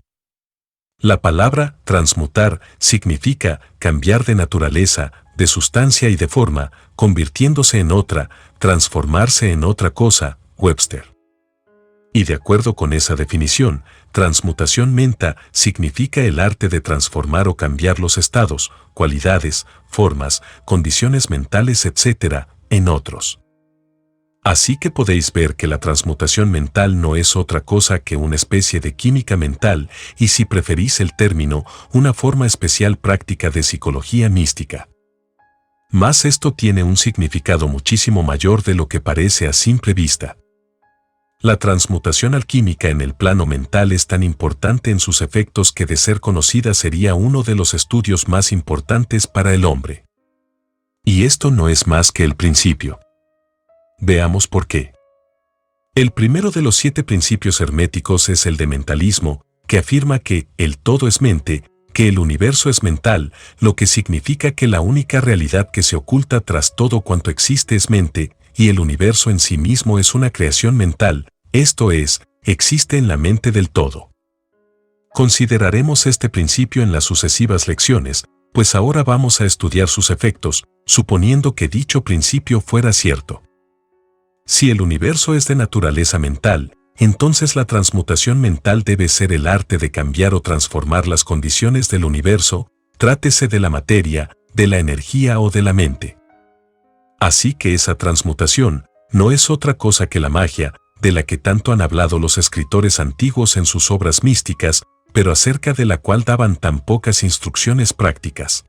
La palabra transmutar significa cambiar de naturaleza, de sustancia y de forma, convirtiéndose en otra, transformarse en otra cosa, Webster. Y de acuerdo con esa definición, transmutación menta significa el arte de transformar o cambiar los estados, cualidades, formas, condiciones mentales, etc., en otros. Así que podéis ver que la transmutación mental no es otra cosa que una especie de química mental y, si preferís el término, una forma especial práctica de psicología mística. Mas esto tiene un significado muchísimo mayor de lo que parece a simple vista. La transmutación alquímica en el plano mental es tan importante en sus efectos que, de ser conocida, sería uno de los estudios más importantes para el hombre. Y esto no es más que el principio. Veamos por qué. El primero de los 7 principios herméticos es el de mentalismo, que afirma que el todo es mente, que el universo es mental, lo que significa que la única realidad que se oculta tras todo cuanto existe es mente, y el universo en sí mismo es una creación mental, esto es, existe en la mente del todo. Consideraremos este principio en las sucesivas lecciones, pues ahora vamos a estudiar sus efectos, suponiendo que dicho principio fuera cierto. Si el universo es de naturaleza mental, entonces la transmutación mental debe ser el arte de cambiar o transformar las condiciones del universo, trátese de la materia, de la energía o de la mente. Así que esa transmutación no es otra cosa que la magia, de la que tanto han hablado los escritores antiguos en sus obras místicas, pero acerca de la cual daban tan pocas instrucciones prácticas.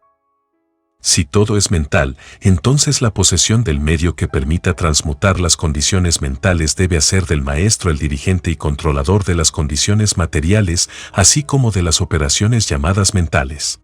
Si todo es mental, entonces la posesión del medio que permita transmutar las condiciones mentales debe hacer del maestro el dirigente y controlador de las condiciones materiales, así como de las operaciones llamadas mentales.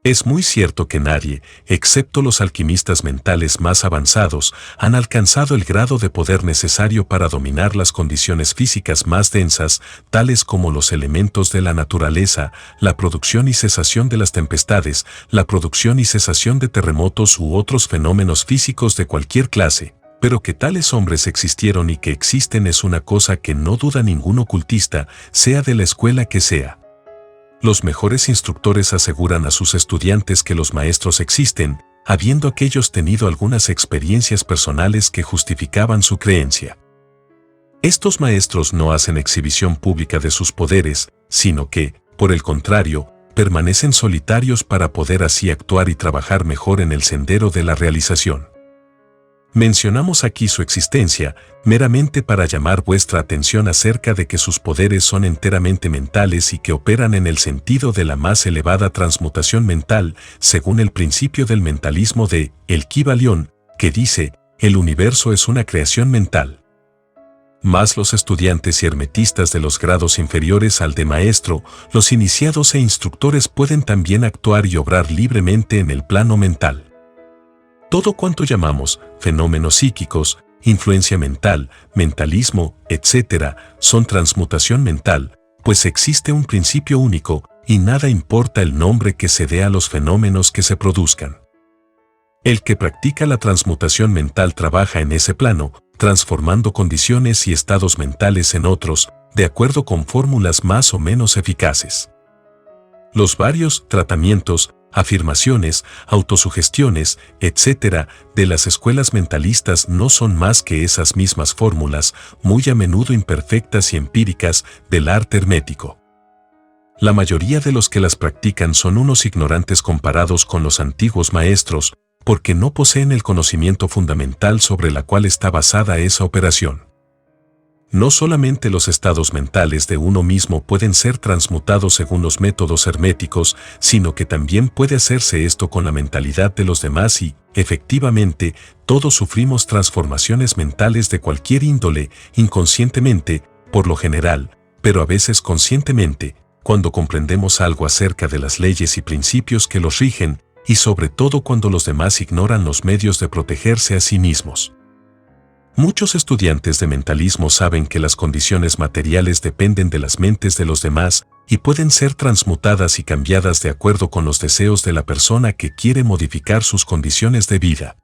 Es muy cierto que nadie, excepto los alquimistas mentales más avanzados, han alcanzado el grado de poder necesario para dominar las condiciones físicas más densas, tales como los elementos de la naturaleza, la producción y cesación de las tempestades, la producción y cesación de terremotos u otros fenómenos físicos de cualquier clase. Pero que tales hombres existieron y que existen es una cosa que no duda ningún ocultista, sea de la escuela que sea. Los mejores instructores aseguran a sus estudiantes que los maestros existen, habiendo aquellos tenido algunas experiencias personales que justificaban su creencia. Estos maestros no hacen exhibición pública de sus poderes, sino que, por el contrario, permanecen solitarios para poder así actuar y trabajar mejor en el sendero de la realización. Mencionamos aquí su existencia, meramente para llamar vuestra atención acerca de que sus poderes son enteramente mentales y que operan en el sentido de la más elevada transmutación mental, según el principio del mentalismo de El Kybalión, que dice, el universo es una creación mental. Mas los estudiantes y hermetistas de los grados inferiores al de maestro, los iniciados e instructores pueden también actuar y obrar libremente en el plano mental. Todo cuanto llamamos fenómenos psíquicos, influencia mental, mentalismo, etc., son transmutación mental, pues existe un principio único y nada importa el nombre que se dé a los fenómenos que se produzcan. El que practica la transmutación mental trabaja en ese plano, transformando condiciones y estados mentales en otros, de acuerdo con fórmulas más o menos eficaces. Los varios tratamientos, afirmaciones, autosugestiones, etc., de las escuelas mentalistas no son más que esas mismas fórmulas, muy a menudo imperfectas y empíricas, del arte hermético. La mayoría de los que las practican son unos ignorantes comparados con los antiguos maestros, porque no poseen el conocimiento fundamental sobre la cual está basada esa operación. No solamente los estados mentales de uno mismo pueden ser transmutados según los métodos herméticos, sino que también puede hacerse esto con la mentalidad de los demás y, efectivamente, todos sufrimos transformaciones mentales de cualquier índole, inconscientemente, por lo general, pero a veces conscientemente, cuando comprendemos algo acerca de las leyes y principios que los rigen, y sobre todo cuando los demás ignoran los medios de protegerse a sí mismos. Muchos estudiantes de mentalismo saben que las condiciones materiales dependen de las mentes de los demás y pueden ser transmutadas y cambiadas de acuerdo con los deseos de la persona que quiere modificar sus condiciones de vida.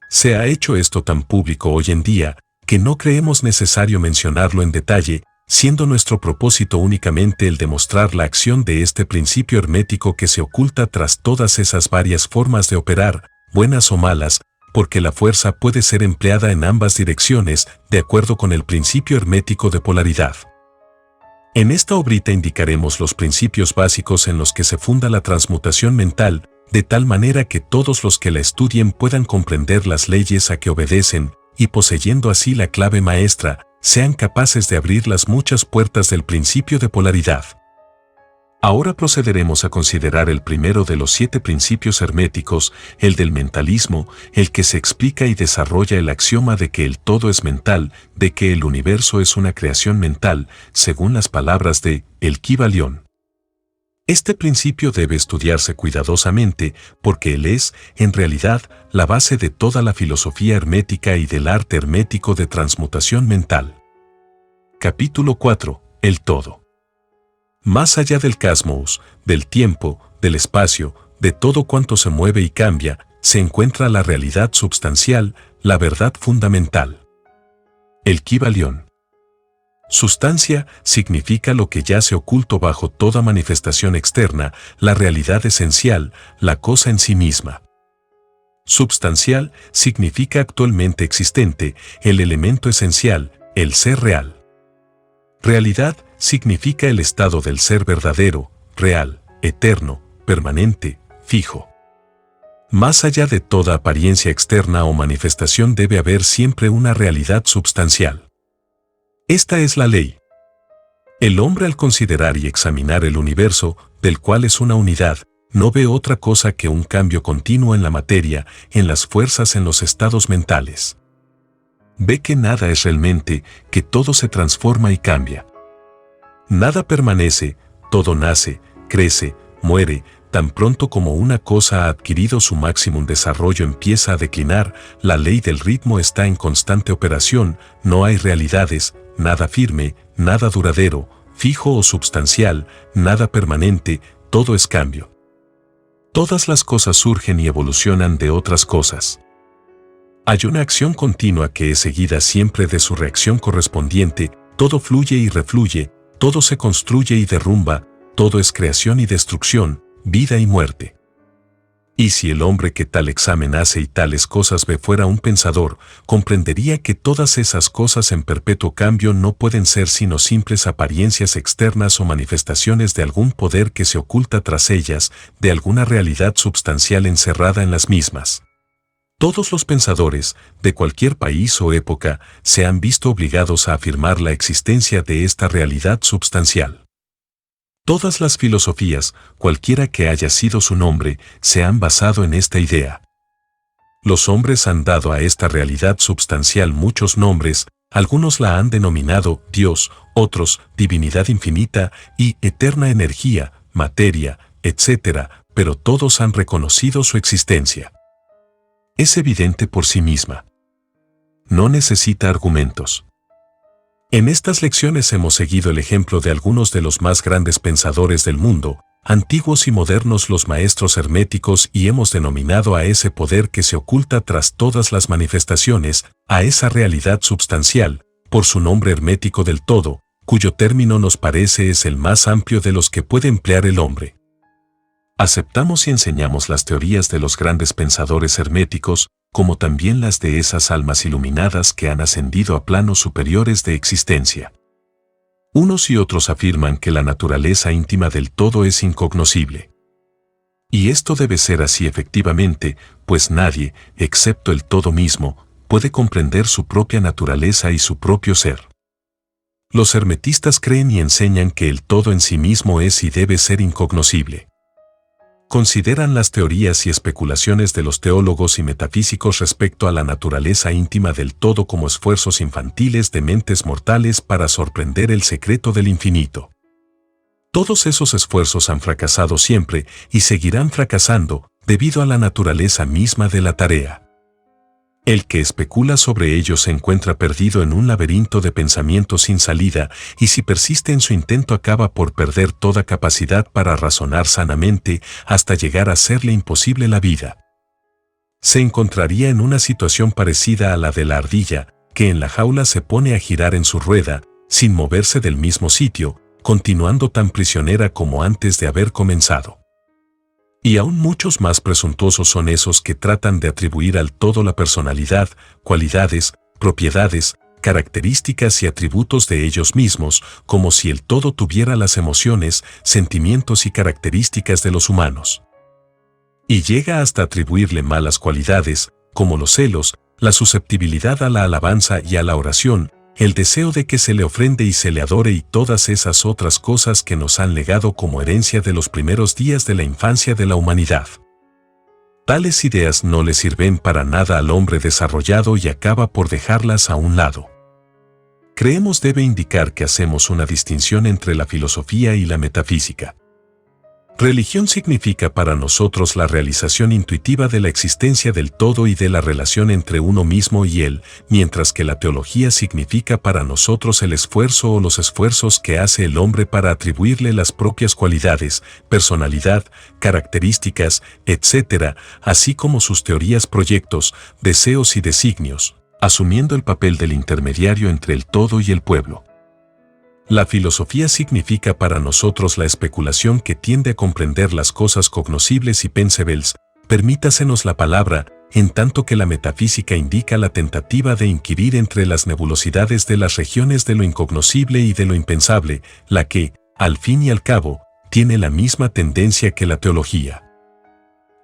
Se ha hecho esto tan público hoy en día que no creemos necesario mencionarlo en detalle, siendo nuestro propósito únicamente el demostrar la acción de este principio hermético que se oculta tras todas esas varias formas de operar, buenas o malas, porque la fuerza puede ser empleada en ambas direcciones, de acuerdo con el principio hermético de polaridad. En esta obrita indicaremos los principios básicos en los que se funda la transmutación mental, de tal manera que todos los que la estudien puedan comprender las leyes a que obedecen, y poseyendo así la clave maestra, sean capaces de abrir las muchas puertas del principio de polaridad. Ahora procederemos a considerar el primero de los 7 principios herméticos, el del mentalismo, el que se explica y desarrolla el axioma de que el todo es mental, de que el universo es una creación mental, según las palabras de el Kybalión. Este principio debe estudiarse cuidadosamente porque él es, en realidad, la base de toda la filosofía hermética y del arte hermético de transmutación mental. Capítulo 4. El todo. Más allá del cosmos, del tiempo, del espacio, de todo cuanto se mueve y cambia, se encuentra la realidad substancial, la verdad fundamental. El Kybalión. Sustancia significa lo que yace oculto bajo toda manifestación externa, la realidad esencial, la cosa en sí misma. Substancial significa actualmente existente, el elemento esencial, el ser real. Realidad significa el estado del ser verdadero, real, eterno, permanente, fijo. Más allá de toda apariencia externa o manifestación debe haber siempre una realidad substancial. Esta es la ley. El hombre al considerar y examinar el universo, del cual es una unidad, no ve otra cosa que un cambio continuo en la materia, en las fuerzas, en los estados mentales. Ve que nada es realmente, que todo se transforma y cambia. Nada permanece, todo nace, crece, muere, tan pronto como una cosa ha adquirido su máximo desarrollo empieza a declinar, la ley del ritmo está en constante operación, no hay realidades, nada firme, nada duradero, fijo o substancial, nada permanente, todo es cambio. Todas las cosas surgen y evolucionan de otras cosas. Hay una acción continua que es seguida siempre de su reacción correspondiente, todo fluye y refluye, todo se construye y derrumba, todo es creación y destrucción, vida y muerte. Y si el hombre que tal examen hace y tales cosas ve fuera un pensador, comprendería que todas esas cosas en perpetuo cambio no pueden ser sino simples apariencias externas o manifestaciones de algún poder que se oculta tras ellas, de alguna realidad substancial encerrada en las mismas. Todos los pensadores, de cualquier país o época, se han visto obligados a afirmar la existencia de esta realidad substancial. Todas las filosofías, cualquiera que haya sido su nombre, se han basado en esta idea. Los hombres han dado a esta realidad substancial muchos nombres, algunos la han denominado Dios, otros divinidad infinita y eterna energía, materia, etc., pero todos han reconocido su existencia. Es evidente por sí misma. No necesita argumentos. En estas lecciones hemos seguido el ejemplo de algunos de los más grandes pensadores del mundo, antiguos y modernos, los maestros herméticos, y hemos denominado a ese poder que se oculta tras todas las manifestaciones, a esa realidad substancial, por su nombre hermético del todo, cuyo término nos parece es el más amplio de los que puede emplear el hombre. Aceptamos y enseñamos las teorías de los grandes pensadores herméticos, como también las de esas almas iluminadas que han ascendido a planos superiores de existencia. Unos y otros afirman que la naturaleza íntima del todo es incognoscible. Y esto debe ser así efectivamente, pues nadie, excepto el todo mismo, puede comprender su propia naturaleza y su propio ser. Los hermetistas creen y enseñan que el todo en sí mismo es y debe ser incognoscible. Consideran las teorías y especulaciones de los teólogos y metafísicos respecto a la naturaleza íntima del todo como esfuerzos infantiles de mentes mortales para sorprender el secreto del infinito. Todos esos esfuerzos han fracasado siempre y seguirán fracasando debido a la naturaleza misma de la tarea. El que especula sobre ello se encuentra perdido en un laberinto de pensamientos sin salida y si persiste en su intento acaba por perder toda capacidad para razonar sanamente hasta llegar a hacerle imposible la vida. Se encontraría en una situación parecida a la de la ardilla, que en la jaula se pone a girar en su rueda, sin moverse del mismo sitio, continuando tan prisionera como antes de haber comenzado. Y aún muchos más presuntuosos son esos que tratan de atribuir al todo la personalidad, cualidades, propiedades, características y atributos de ellos mismos, como si el todo tuviera las emociones, sentimientos y características de los humanos. Y llega hasta atribuirle malas cualidades, como los celos, la susceptibilidad a la alabanza y a la oración, el deseo de que se le ofrende y se le adore y todas esas otras cosas que nos han legado como herencia de los primeros días de la infancia de la humanidad. Tales ideas no le sirven para nada al hombre desarrollado y acaba por dejarlas a un lado. Creemos debe indicar que hacemos una distinción entre la filosofía y la metafísica. Religión significa para nosotros la realización intuitiva de la existencia del todo y de la relación entre uno mismo y él, mientras que la teología significa para nosotros el esfuerzo o los esfuerzos que hace el hombre para atribuirle las propias cualidades, personalidad, características, etc., así como sus teorías, proyectos, deseos y designios, asumiendo el papel del intermediario entre el todo y el pueblo. La filosofía significa para nosotros la especulación que tiende a comprender las cosas cognoscibles y pensables, permítasenos la palabra, en tanto que la metafísica indica la tentativa de inquirir entre las nebulosidades de las regiones de lo incognoscible y de lo impensable, la que, al fin y al cabo, tiene la misma tendencia que la teología.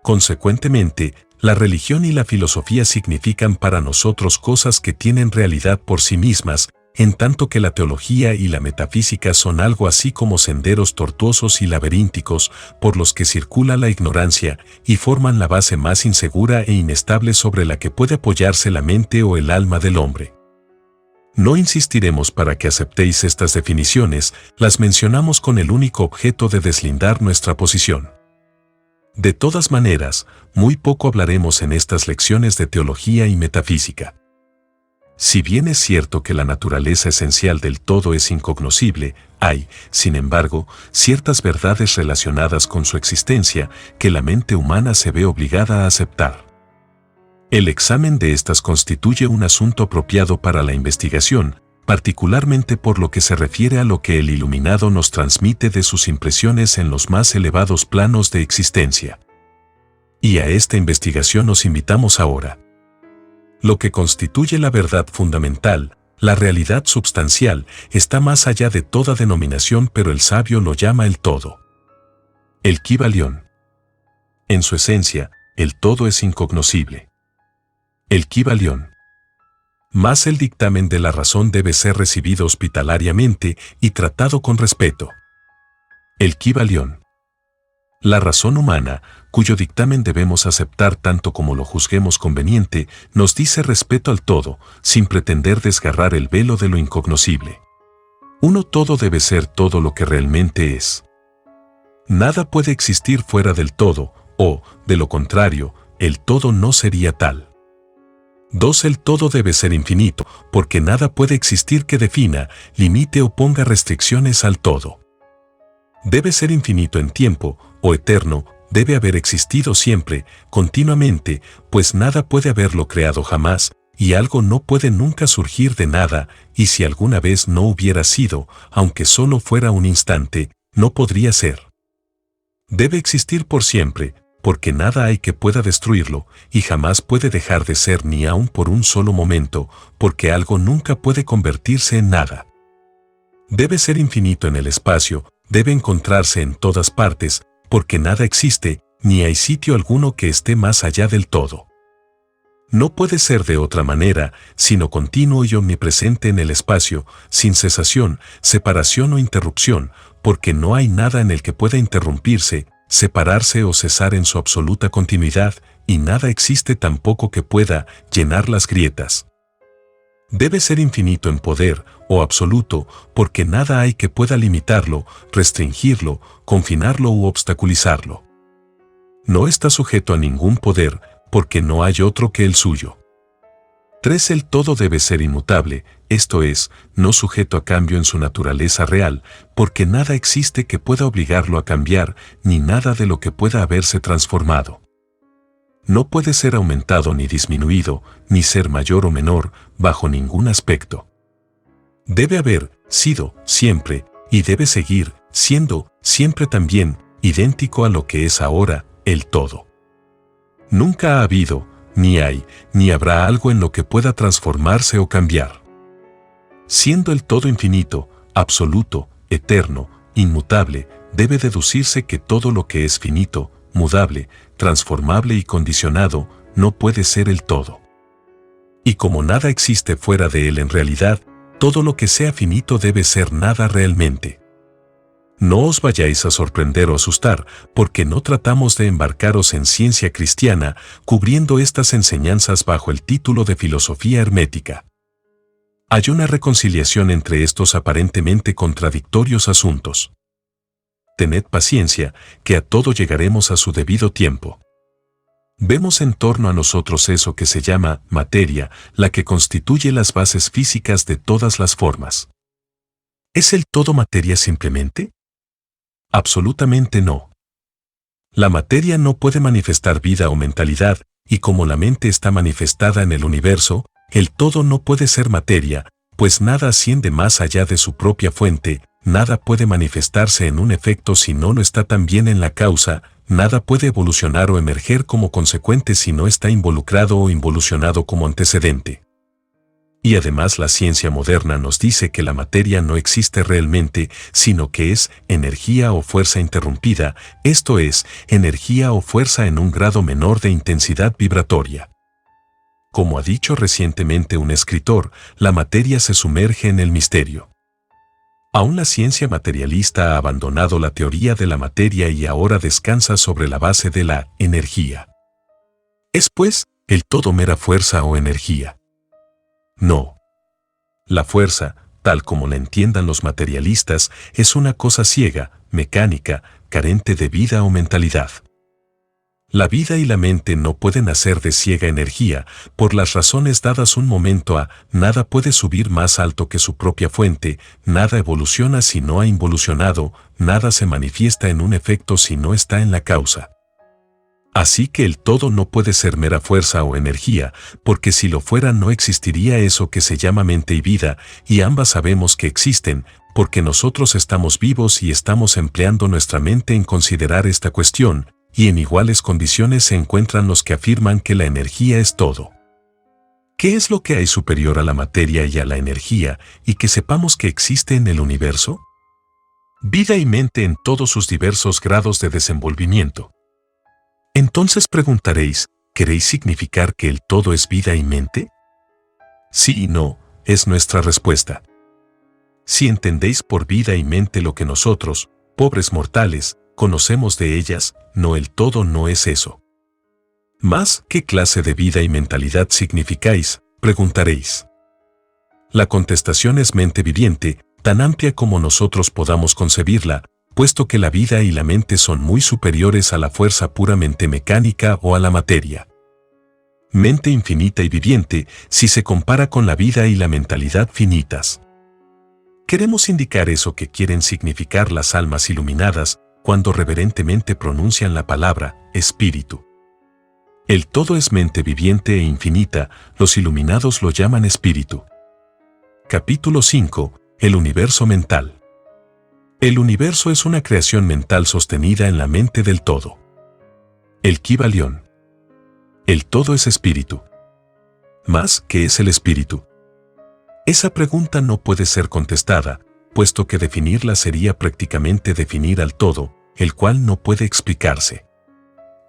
Consecuentemente, la religión y la filosofía significan para nosotros cosas que tienen realidad por sí mismas, en tanto que la teología y la metafísica son algo así como senderos tortuosos y laberínticos por los que circula la ignorancia y forman la base más insegura e inestable sobre la que puede apoyarse la mente o el alma del hombre. No insistiremos para que aceptéis estas definiciones, las mencionamos con el único objeto de deslindar nuestra posición. De todas maneras, muy poco hablaremos en estas lecciones de teología y metafísica. Si bien es cierto que la naturaleza esencial del todo es incognoscible, hay, sin embargo, ciertas verdades relacionadas con su existencia que la mente humana se ve obligada a aceptar. El examen de estas constituye un asunto apropiado para la investigación, particularmente por lo que se refiere a lo que el iluminado nos transmite de sus impresiones en los más elevados planos de existencia. Y a esta investigación nos invitamos ahora. Lo que constituye la verdad fundamental, la realidad substancial, está más allá de toda denominación, pero el sabio lo llama el todo. El Kybalión. En su esencia, el todo es incognoscible. El Kybalión. Mas el dictamen de la razón debe ser recibido hospitalariamente y tratado con respeto. El Kybalión. La razón humana, cuyo dictamen debemos aceptar tanto como lo juzguemos conveniente, nos dice respeto al todo, sin pretender desgarrar el velo de lo incognoscible. Uno todo debe ser todo lo que realmente es. Nada puede existir fuera del todo, o, de lo contrario, el todo no sería tal. 2. El todo debe ser infinito, porque nada puede existir que defina, limite o ponga restricciones al todo. Debe ser infinito en tiempo, o eterno, debe haber existido siempre, continuamente, pues nada puede haberlo creado jamás, y algo no puede nunca surgir de nada, y si alguna vez no hubiera sido, aunque solo fuera un instante, no podría ser. Debe existir por siempre, porque nada hay que pueda destruirlo, y jamás puede dejar de ser ni aun por un solo momento, porque algo nunca puede convertirse en nada. Debe ser infinito en el espacio, debe encontrarse en todas partes, porque nada existe, ni hay sitio alguno que esté más allá del todo. No puede ser de otra manera, sino continuo y omnipresente en el espacio, sin cesación, separación o interrupción, porque no hay nada en el que pueda interrumpirse, separarse o cesar en su absoluta continuidad, y nada existe tampoco que pueda llenar las grietas. Debe ser infinito en poder, o absoluto, porque nada hay que pueda limitarlo, restringirlo, confinarlo u obstaculizarlo. No está sujeto a ningún poder, porque no hay otro que el suyo. 3. El todo debe ser inmutable, esto es, no sujeto a cambio en su naturaleza real, porque nada existe que pueda obligarlo a cambiar, ni nada de lo que pueda haberse transformado. No puede ser aumentado ni disminuido, ni ser mayor o menor, bajo ningún aspecto. Debe haber sido siempre, y debe seguir siendo siempre también, idéntico a lo que es ahora, el todo. Nunca ha habido, ni hay, ni habrá algo en lo que pueda transformarse o cambiar. Siendo el todo infinito, absoluto, eterno, inmutable, debe deducirse que todo lo que es finito, mudable, transformable y condicionado, no puede ser el todo. Y como nada existe fuera de él en realidad, todo lo que sea finito debe ser nada realmente. No os vayáis a sorprender o asustar, porque no tratamos de embarcaros en ciencia cristiana, cubriendo estas enseñanzas bajo el título de filosofía hermética. Hay una reconciliación entre estos aparentemente contradictorios asuntos. Tened paciencia, que a todo llegaremos a su debido tiempo. Vemos en torno a nosotros eso que se llama materia, la que constituye las bases físicas de todas las formas. ¿Es el todo materia simplemente? Absolutamente no. La materia no puede manifestar vida o mentalidad, y como la mente está manifestada en el universo, el todo no puede ser materia, pues nada asciende más allá de su propia fuente, nada puede manifestarse en un efecto si no lo está también en la causa, nada puede evolucionar o emerger como consecuente si no está involucrado o involucionado como antecedente. Y además la ciencia moderna nos dice que la materia no existe realmente, sino que es energía o fuerza interrumpida, esto es, energía o fuerza en un grado menor de intensidad vibratoria. Como ha dicho recientemente un escritor, la materia se sumerge en el misterio. Aún la ciencia materialista ha abandonado la teoría de la materia y ahora descansa sobre la base de la energía. ¿Es pues el todo mera fuerza o energía? No. La fuerza, tal como la entiendan los materialistas, es una cosa ciega, mecánica, carente de vida o mentalidad. La vida y la mente no pueden hacer de ciega energía, por las razones dadas un momento a, nada puede subir más alto que su propia fuente, nada evoluciona si no ha involucionado, nada se manifiesta en un efecto si no está en la causa. Así que el todo no puede ser mera fuerza o energía, porque si lo fuera no existiría eso que se llama mente y vida, y ambas sabemos que existen, porque nosotros estamos vivos y estamos empleando nuestra mente en considerar esta cuestión, y en iguales condiciones se encuentran los que afirman que la energía es todo. ¿Qué es lo que hay superior a la materia y a la energía, y que sepamos que existe en el universo? Vida y mente en todos sus diversos grados de desenvolvimiento. Entonces preguntaréis, ¿queréis significar que el todo es vida y mente? Sí y no, es nuestra respuesta. Si entendéis por vida y mente lo que nosotros, pobres mortales, conocemos de ellas, no el todo no es eso. ¿Más qué clase de vida y mentalidad significáis? Preguntaréis. La contestación es mente viviente, tan amplia como nosotros podamos concebirla, puesto que la vida y la mente son muy superiores a la fuerza puramente mecánica o a la materia. Mente infinita y viviente si se compara con la vida y la mentalidad finitas. Queremos indicar eso que quieren significar las almas iluminadas cuando reverentemente pronuncian la palabra espíritu. El todo es mente viviente e infinita, los iluminados lo llaman espíritu. Capítulo 5. El universo mental. El universo es una creación mental sostenida en la mente del todo. El Kybalión. El todo es espíritu. ¿Más qué es el espíritu? Esa pregunta no puede ser contestada, puesto que definirla sería prácticamente definir al todo, el cual no puede explicarse.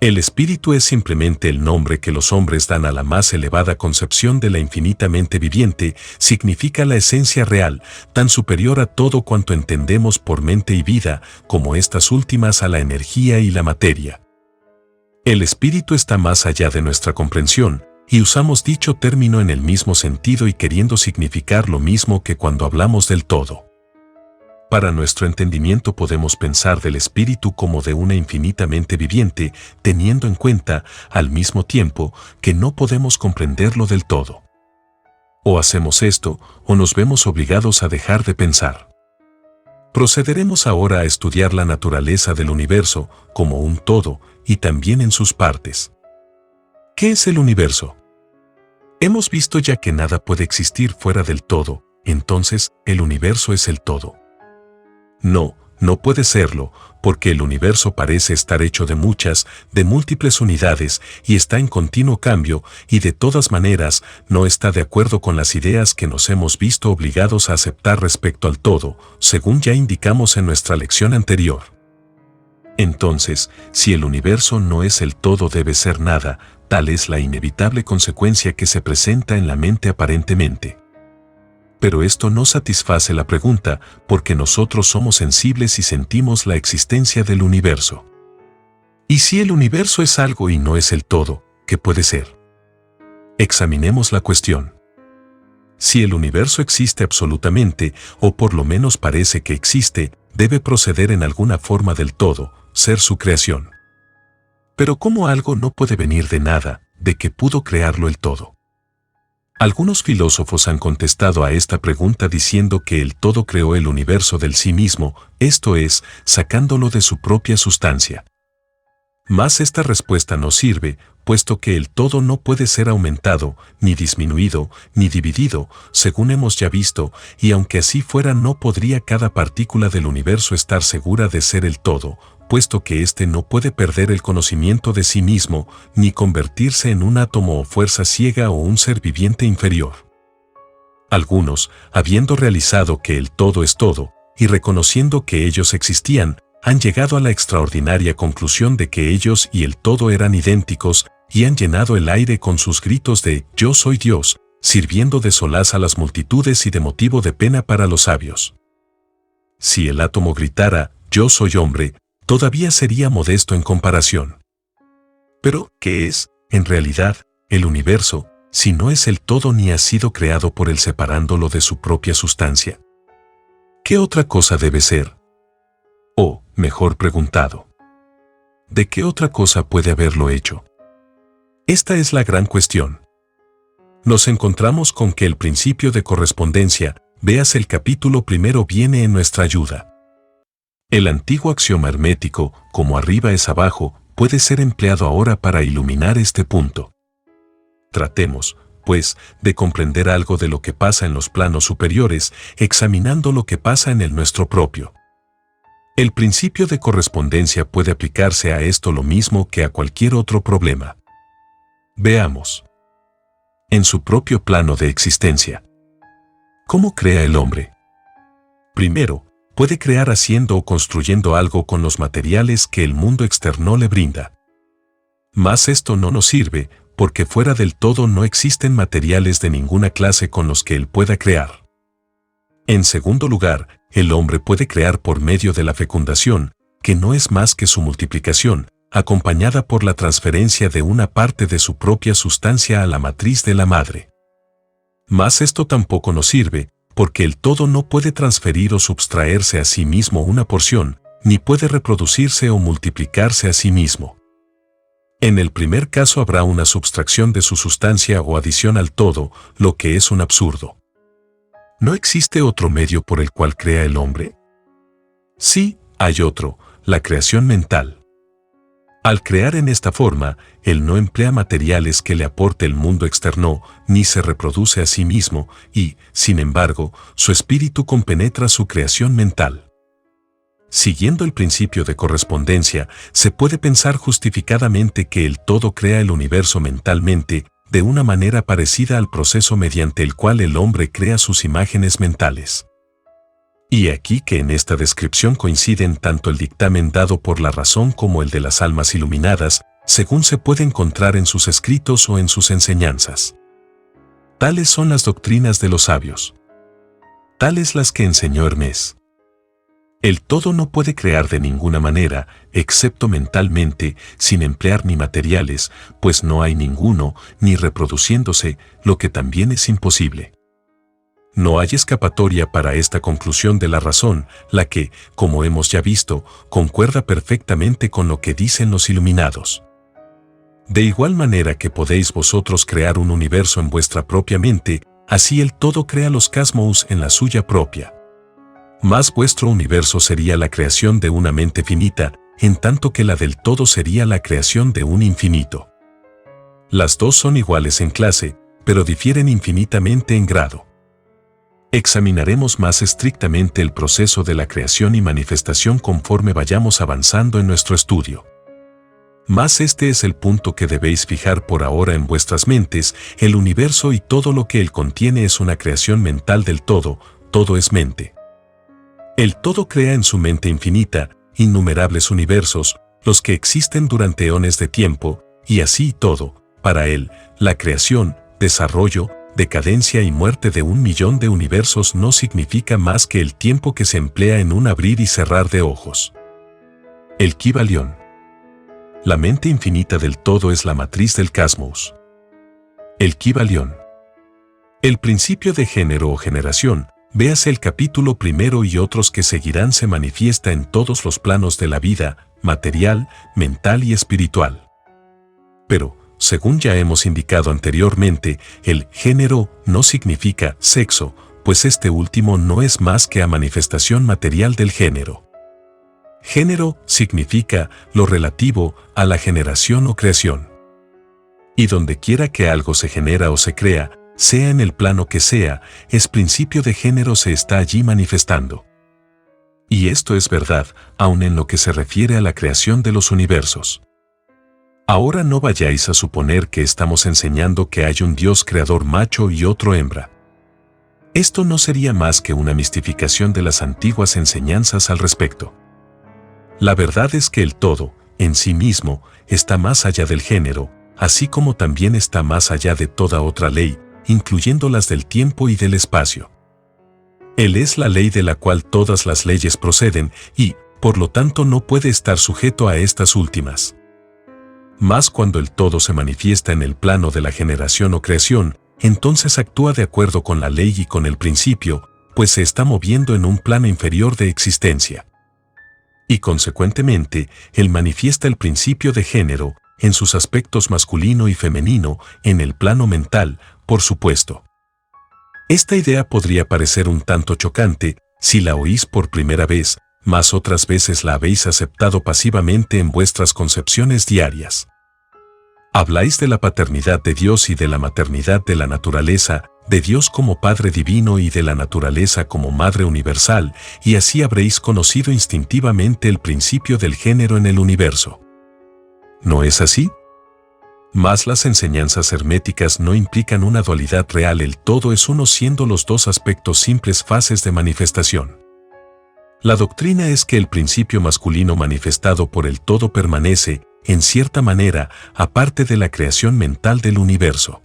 El espíritu es simplemente el nombre que los hombres dan a la más elevada concepción de la infinitamente viviente, significa la esencia real, tan superior a todo cuanto entendemos por mente y vida, como estas últimas a la energía y la materia. El espíritu está más allá de nuestra comprensión, y usamos dicho término en el mismo sentido y queriendo significar lo mismo que cuando hablamos del todo. Para nuestro entendimiento podemos pensar del espíritu como de una infinitamente viviente, teniendo en cuenta, al mismo tiempo, que no podemos comprenderlo del todo. O hacemos esto, o nos vemos obligados a dejar de pensar. Procederemos ahora a estudiar la naturaleza del universo como un todo y también en sus partes. ¿Qué es el universo? Hemos visto ya que nada puede existir fuera del todo, entonces el universo es el todo. No, no puede serlo, porque el universo parece estar hecho de muchas, de múltiples unidades y está en continuo cambio y de todas maneras no está de acuerdo con las ideas que nos hemos visto obligados a aceptar respecto al todo, según ya indicamos en nuestra lección anterior. Entonces, si el universo no es el todo debe ser nada, tal es la inevitable consecuencia que se presenta en la mente aparentemente. Pero esto no satisface la pregunta, porque nosotros somos sensibles y sentimos la existencia del universo. ¿Y si el universo es algo y no es el todo, qué puede ser? Examinemos la cuestión. Si el universo existe absolutamente, o por lo menos parece que existe, debe proceder en alguna forma del todo, ser su creación. Pero ¿cómo algo no puede venir de nada, de que pudo crearlo el todo? Algunos filósofos han contestado a esta pregunta diciendo que el todo creó el universo del sí mismo, esto es, sacándolo de su propia sustancia. Mas esta respuesta no sirve, puesto que el todo no puede ser aumentado, ni disminuido, ni dividido, según hemos ya visto, y aunque así fuera no podría cada partícula del universo estar segura de ser el todo, puesto que éste no puede perder el conocimiento de sí mismo, ni convertirse en un átomo o fuerza ciega o un ser viviente inferior. Algunos, habiendo realizado que el todo es todo, y reconociendo que ellos existían, han llegado a la extraordinaria conclusión de que ellos y el todo eran idénticos, y han llenado el aire con sus gritos de «Yo soy Dios», sirviendo de solaz a las multitudes y de motivo de pena para los sabios. Si el átomo gritara «Yo soy hombre», todavía sería modesto en comparación. Pero, ¿qué es, en realidad, el universo, si no es el todo ni ha sido creado por él separándolo de su propia sustancia? ¿Qué otra cosa debe ser? O, mejor preguntado, ¿de qué otra cosa puede haberlo hecho? Esta es la gran cuestión. Nos encontramos con que el principio de correspondencia, veas el capítulo primero, viene en nuestra ayuda. El antiguo axioma hermético, como arriba es abajo, puede ser empleado ahora para iluminar este punto. Tratemos, pues, de comprender algo de lo que pasa en los planos superiores, examinando lo que pasa en el nuestro propio. El principio de correspondencia puede aplicarse a esto lo mismo que a cualquier otro problema. Veamos. En su propio plano de existencia. ¿Cómo crea el hombre? Primero, puede crear haciendo o construyendo algo con los materiales que el mundo externo le brinda. Mas esto no nos sirve, porque fuera del todo no existen materiales de ninguna clase con los que él pueda crear. En segundo lugar, el hombre puede crear por medio de la fecundación, que no es más que su multiplicación, acompañada por la transferencia de una parte de su propia sustancia a la matriz de la madre. Mas esto tampoco nos sirve, porque el todo no puede transferir o subtraerse a sí mismo una porción, ni puede reproducirse o multiplicarse a sí mismo. En el primer caso habrá una subtracción de su sustancia o adición al todo, lo que es un absurdo. ¿No existe otro medio por el cual crea el hombre? Sí, hay otro, la creación mental. Al crear en esta forma, él no emplea materiales que le aporte el mundo externo, ni se reproduce a sí mismo, y, sin embargo, su espíritu compenetra su creación mental. Siguiendo el principio de correspondencia, se puede pensar justificadamente que el todo crea el universo mentalmente, de una manera parecida al proceso mediante el cual el hombre crea sus imágenes mentales. Y aquí que en esta descripción coinciden tanto el dictamen dado por la razón como el de las almas iluminadas, según se puede encontrar en sus escritos o en sus enseñanzas. Tales son las doctrinas de los sabios. Tales las que enseñó Hermes. El todo no puede crear de ninguna manera, excepto mentalmente, sin emplear ni materiales, pues no hay ninguno, ni reproduciéndose, lo que también es imposible. No hay escapatoria para esta conclusión de la razón, la que, como hemos ya visto, concuerda perfectamente con lo que dicen los iluminados. De igual manera que podéis vosotros crear un universo en vuestra propia mente, así el todo crea los cosmos en la suya propia. Mas vuestro universo sería la creación de una mente finita, en tanto que la del todo sería la creación de un infinito. Las dos son iguales en clase, pero difieren infinitamente en grado. Examinaremos más estrictamente el proceso de la creación y manifestación conforme vayamos avanzando en nuestro estudio. Mas este es el punto que debéis fijar por ahora en vuestras mentes: el universo y todo lo que él contiene es una creación mental del todo, todo es mente. El todo crea en su mente infinita innumerables universos, los que existen durante eones de tiempo, y así todo, para él, la creación, desarrollo, decadencia y muerte de 1.000.000 de universos no significa más que el tiempo que se emplea en un abrir y cerrar de ojos. El Kybalión. La mente infinita del todo es la matriz del cosmos. El Kybalión. El principio de género o generación, véase el capítulo primero y otros que seguirán, se manifiesta en todos los planos de la vida, material, mental y espiritual. Pero, según ya hemos indicado anteriormente, el género no significa sexo, pues este último no es más que la manifestación material del género. Género significa lo relativo a la generación o creación. Y donde quiera que algo se genera o se crea, sea en el plano que sea, es principio de género se está allí manifestando. Y esto es verdad, aun en lo que se refiere a la creación de los universos. Ahora no vayáis a suponer que estamos enseñando que hay un Dios creador macho y otro hembra. Esto no sería más que una mistificación de las antiguas enseñanzas al respecto. La verdad es que el todo, en sí mismo, está más allá del género, así como también está más allá de toda otra ley, incluyendo las del tiempo y del espacio. Él es la ley de la cual todas las leyes proceden y, por lo tanto, no puede estar sujeto a estas últimas. Mas cuando el todo se manifiesta en el plano de la generación o creación, entonces actúa de acuerdo con la ley y con el principio, pues se está moviendo en un plano inferior de existencia. Y consecuentemente, él manifiesta el principio de género, en sus aspectos masculino y femenino, en el plano mental, por supuesto. Esta idea podría parecer un tanto chocante si la oís por primera vez, mas otras veces la habéis aceptado pasivamente en vuestras concepciones diarias. Habláis de la paternidad de Dios y de la maternidad de la naturaleza, de Dios como Padre divino y de la naturaleza como Madre universal, y así habréis conocido instintivamente el principio del género en el universo. ¿No es así? Mas las enseñanzas herméticas no implican una dualidad real, el todo es uno siendo los dos aspectos simples fases de manifestación. La doctrina es que el principio masculino manifestado por el todo permanece, en cierta manera, aparte de la creación mental del universo.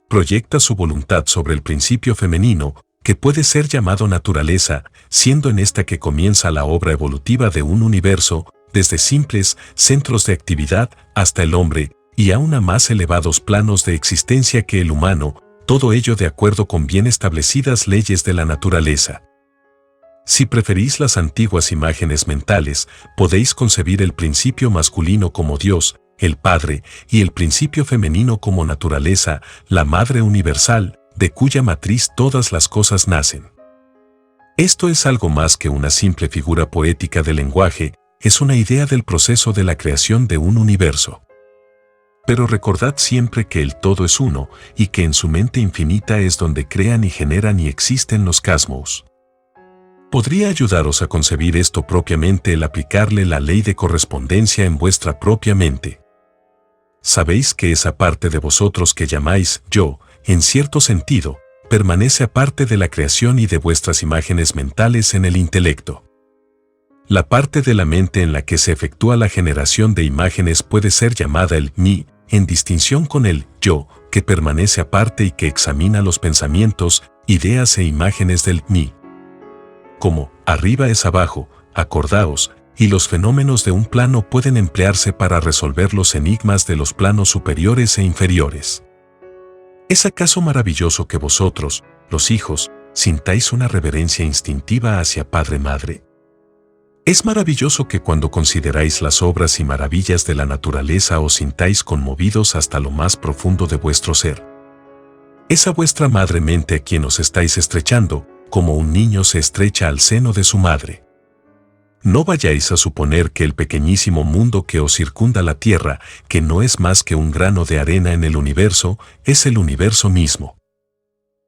Proyecta su voluntad sobre el principio femenino, que puede ser llamado naturaleza, siendo en esta que comienza la obra evolutiva de un universo, desde simples centros de actividad hasta el hombre, y aún a más elevados planos de existencia que el humano, todo ello de acuerdo con bien establecidas leyes de la naturaleza. Si preferís las antiguas imágenes mentales, podéis concebir el principio masculino como Dios, el Padre, y el principio femenino como naturaleza, la Madre universal, de cuya matriz todas las cosas nacen. Esto es algo más que una simple figura poética del lenguaje, es una idea del proceso de la creación de un universo. Pero recordad siempre que el todo es uno, y que en su mente infinita es donde crean y generan y existen los cosmos. Podría ayudaros a concebir esto propiamente el aplicarle la ley de correspondencia en vuestra propia mente. Sabéis que esa parte de vosotros que llamáis yo, en cierto sentido, permanece aparte de la creación y de vuestras imágenes mentales en el intelecto. La parte de la mente en la que se efectúa la generación de imágenes puede ser llamada el mí, en distinción con el yo, que permanece aparte y que examina los pensamientos, ideas e imágenes del mí. Como arriba es abajo, acordaos, y los fenómenos de un plano pueden emplearse para resolver los enigmas de los planos superiores e inferiores. ¿Es acaso maravilloso que vosotros, los hijos, sintáis una reverencia instintiva hacia Padre-Madre? ¿Es maravilloso que cuando consideráis las obras y maravillas de la naturaleza os sintáis conmovidos hasta lo más profundo de vuestro ser? Es a vuestra madre mente a quien os estáis estrechando, como un niño se estrecha al seno de su madre. No vayáis a suponer que el pequeñísimo mundo que os circunda la Tierra, que no es más que un grano de arena en el universo, es el universo mismo.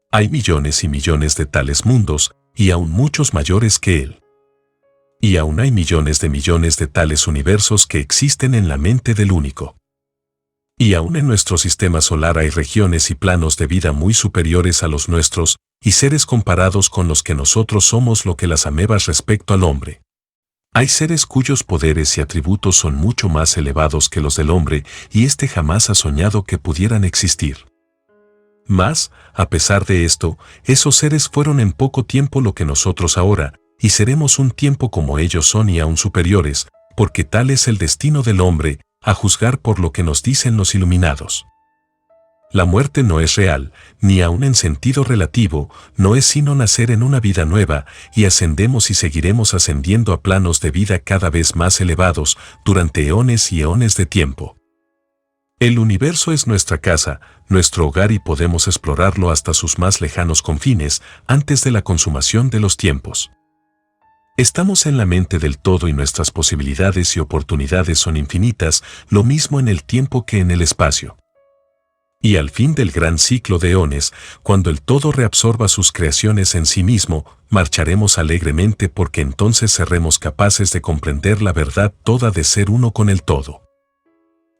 Hay millones y millones de tales mundos, y aún muchos mayores que él. Y aún hay millones de tales universos que existen en la mente del único. Y aún en nuestro sistema solar hay regiones y planos de vida muy superiores a los nuestros, y seres comparados con los que nosotros somos lo que las amebas respecto al hombre. Hay seres cuyos poderes y atributos son mucho más elevados que los del hombre, y éste jamás ha soñado que pudieran existir. Mas, a pesar de esto, esos seres fueron en poco tiempo lo que nosotros ahora, y seremos un tiempo como ellos son y aún superiores, porque tal es el destino del hombre, a juzgar por lo que nos dicen los iluminados. La muerte no es real, ni aun en sentido relativo, no es sino nacer en una vida nueva, y ascendemos y seguiremos ascendiendo a planos de vida cada vez más elevados, durante eones y eones de tiempo. El universo es nuestra casa, nuestro hogar y podemos explorarlo hasta sus más lejanos confines, antes de la consumación de los tiempos. Estamos en la mente del todo y nuestras posibilidades y oportunidades son infinitas, lo mismo en el tiempo que en el espacio. Y al fin del gran ciclo de eones, cuando el todo reabsorba sus creaciones en sí mismo, marcharemos alegremente porque entonces seremos capaces de comprender la verdad toda de ser uno con el todo.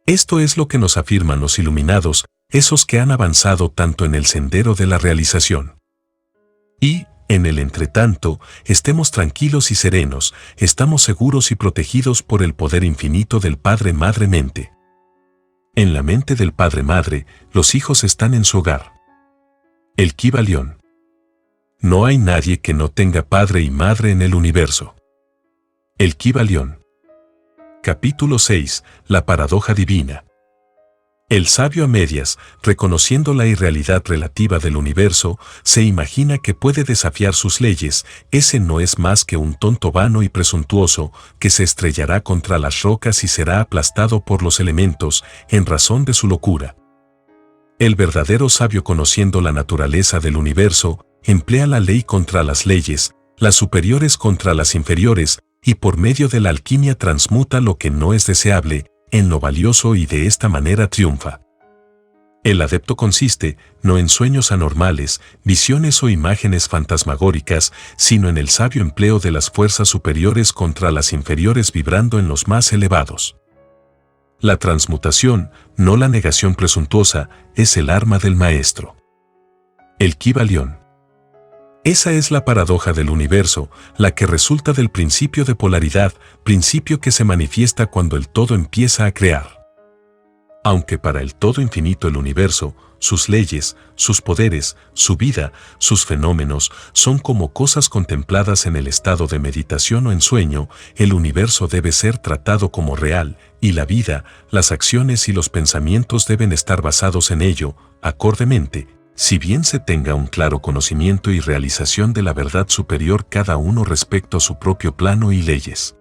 Esto es lo que nos afirman los iluminados, esos que han avanzado tanto en el sendero de la realización. Y, en el entretanto, estemos tranquilos y serenos, estamos seguros y protegidos por el poder infinito del Padre-Madre-Mente. En la mente del Padre-Madre, los hijos están en su hogar. El Kybalión. No hay nadie que no tenga padre y madre en el universo. El Kybalión. Capítulo 6. La paradoja divina. El sabio a medias, reconociendo la irrealidad relativa del universo, se imagina que puede desafiar sus leyes. Ese no es más que un tonto vano y presuntuoso, que se estrellará contra las rocas y será aplastado por los elementos, en razón de su locura. El verdadero sabio, conociendo la naturaleza del universo, emplea la ley contra las leyes, las superiores contra las inferiores, y por medio de la alquimia transmuta lo que no es deseable en lo valioso y de esta manera triunfa. El adepto consiste, no en sueños anormales, visiones o imágenes fantasmagóricas, sino en el sabio empleo de las fuerzas superiores contra las inferiores vibrando en los más elevados. La transmutación, no la negación presuntuosa, es el arma del maestro. El Kybalión. Esa es la paradoja del universo, la que resulta del principio de polaridad, principio que se manifiesta cuando el todo empieza a crear. Aunque para el todo infinito el universo, sus leyes, sus poderes, su vida, sus fenómenos, son como cosas contempladas en el estado de meditación o en sueño, el universo debe ser tratado como real, y la vida, las acciones y los pensamientos deben estar basados en ello, acordemente, si bien se tenga un claro conocimiento y realización de la verdad superior cada uno respecto a su propio plano y leyes.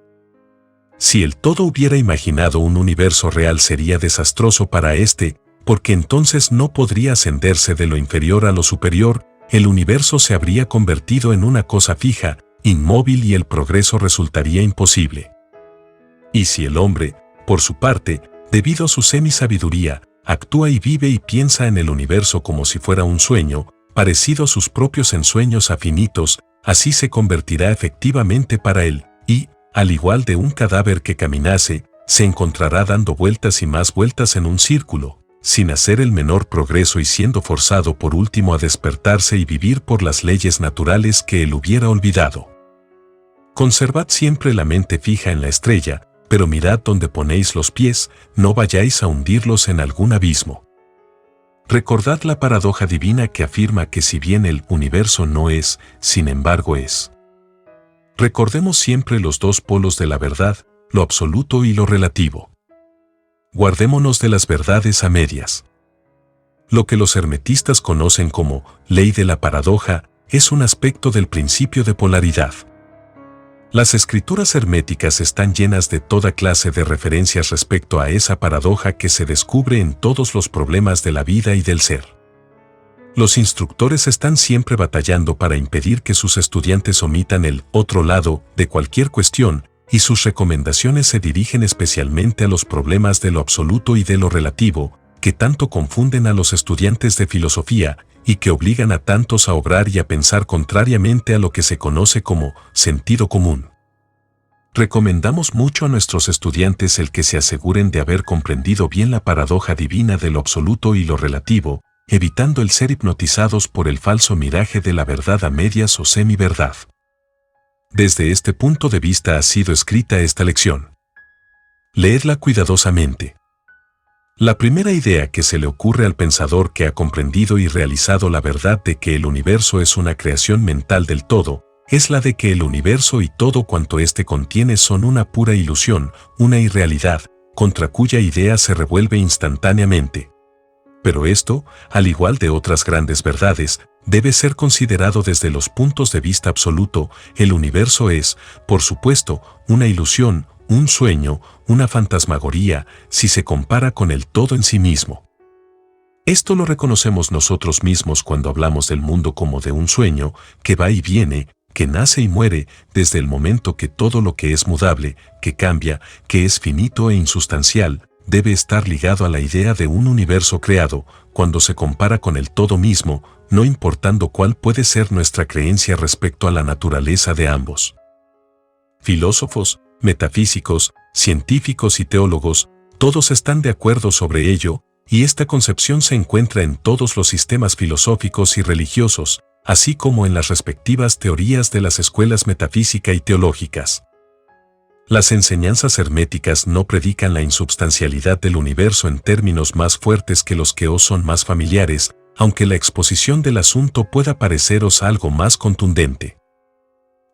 Si el todo hubiera imaginado un universo real sería desastroso para éste, porque entonces no podría ascenderse de lo inferior a lo superior, el universo se habría convertido en una cosa fija, inmóvil y el progreso resultaría imposible. Y si el hombre, por su parte, debido a su semisabiduría, actúa y vive y piensa en el universo como si fuera un sueño, parecido a sus propios ensueños afinitos, así se convertirá efectivamente para él, y, al igual de un cadáver que caminase, se encontrará dando vueltas y más vueltas en un círculo, sin hacer el menor progreso y siendo forzado por último a despertarse y vivir por las leyes naturales que él hubiera olvidado. Conservad siempre la mente fija en la estrella, pero mirad dónde ponéis los pies, no vayáis a hundirlos en algún abismo. Recordad la paradoja divina que afirma que si bien el universo no es, sin embargo es. Recordemos siempre los dos polos de la verdad, lo absoluto y lo relativo. Guardémonos de las verdades a medias. Lo que los hermetistas conocen como ley de la paradoja es un aspecto del principio de polaridad. Las escrituras herméticas están llenas de toda clase de referencias respecto a esa paradoja que se descubre en todos los problemas de la vida y del ser. Los instructores están siempre batallando para impedir que sus estudiantes omitan el otro lado de cualquier cuestión, y sus recomendaciones se dirigen especialmente a los problemas de lo absoluto y de lo relativo, que tanto confunden a los estudiantes de filosofía y que obligan a tantos a obrar y a pensar contrariamente a lo que se conoce como sentido común. Recomendamos mucho a nuestros estudiantes el que se aseguren de haber comprendido bien la paradoja divina de lo absoluto y lo relativo, evitando el ser hipnotizados por el falso miraje de la verdad a medias o semiverdad. Desde este punto de vista ha sido escrita esta lección. Leedla cuidadosamente. La primera idea que se le ocurre al pensador que ha comprendido y realizado la verdad de que el universo es una creación mental del todo, es la de que el universo y todo cuanto éste contiene son una pura ilusión, una irrealidad, contra cuya idea se revuelve instantáneamente. Pero esto, al igual de otras grandes verdades, debe ser considerado desde los puntos de vista absoluto. El universo es, por supuesto, una ilusión, un sueño, una fantasmagoría, si se compara con el todo en sí mismo. Esto lo reconocemos nosotros mismos cuando hablamos del mundo como de un sueño, que va y viene, que nace y muere, desde el momento que todo lo que es mudable, que cambia, que es finito e insustancial, debe estar ligado a la idea de un universo creado, cuando se compara con el todo mismo, no importando cuál puede ser nuestra creencia respecto a la naturaleza de ambos. Filósofos, metafísicos, científicos y teólogos, todos están de acuerdo sobre ello, y esta concepción se encuentra en todos los sistemas filosóficos y religiosos, así como en las respectivas teorías de las escuelas metafísica y teológicas. Las enseñanzas herméticas no predican la insubstancialidad del universo en términos más fuertes que los que os son más familiares, aunque la exposición del asunto pueda pareceros algo más contundente.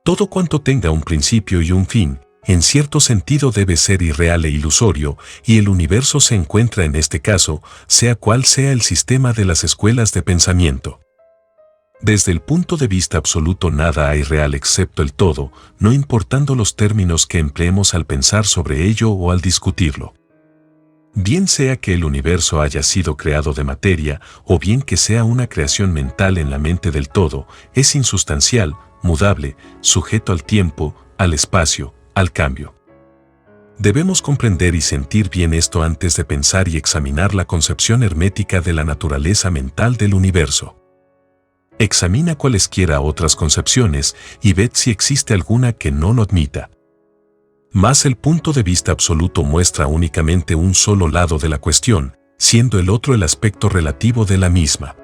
Todo cuanto tenga un principio y un fin, en cierto sentido debe ser irreal e ilusorio, y el universo se encuentra en este caso, sea cual sea el sistema de las escuelas de pensamiento. Desde el punto de vista absoluto nada hay real excepto el todo, no importando los términos que empleemos al pensar sobre ello o al discutirlo. Bien sea que el universo haya sido creado de materia, o bien que sea una creación mental en la mente del todo, es insustancial, mudable, sujeto al tiempo, al espacio, al cambio. Debemos comprender y sentir bien esto antes de pensar y examinar la concepción hermética de la naturaleza mental del universo. Examina cualesquiera otras concepciones y ved si existe alguna que no lo admita. Mas el punto de vista absoluto muestra únicamente un solo lado de la cuestión, siendo el otro el aspecto relativo de la misma.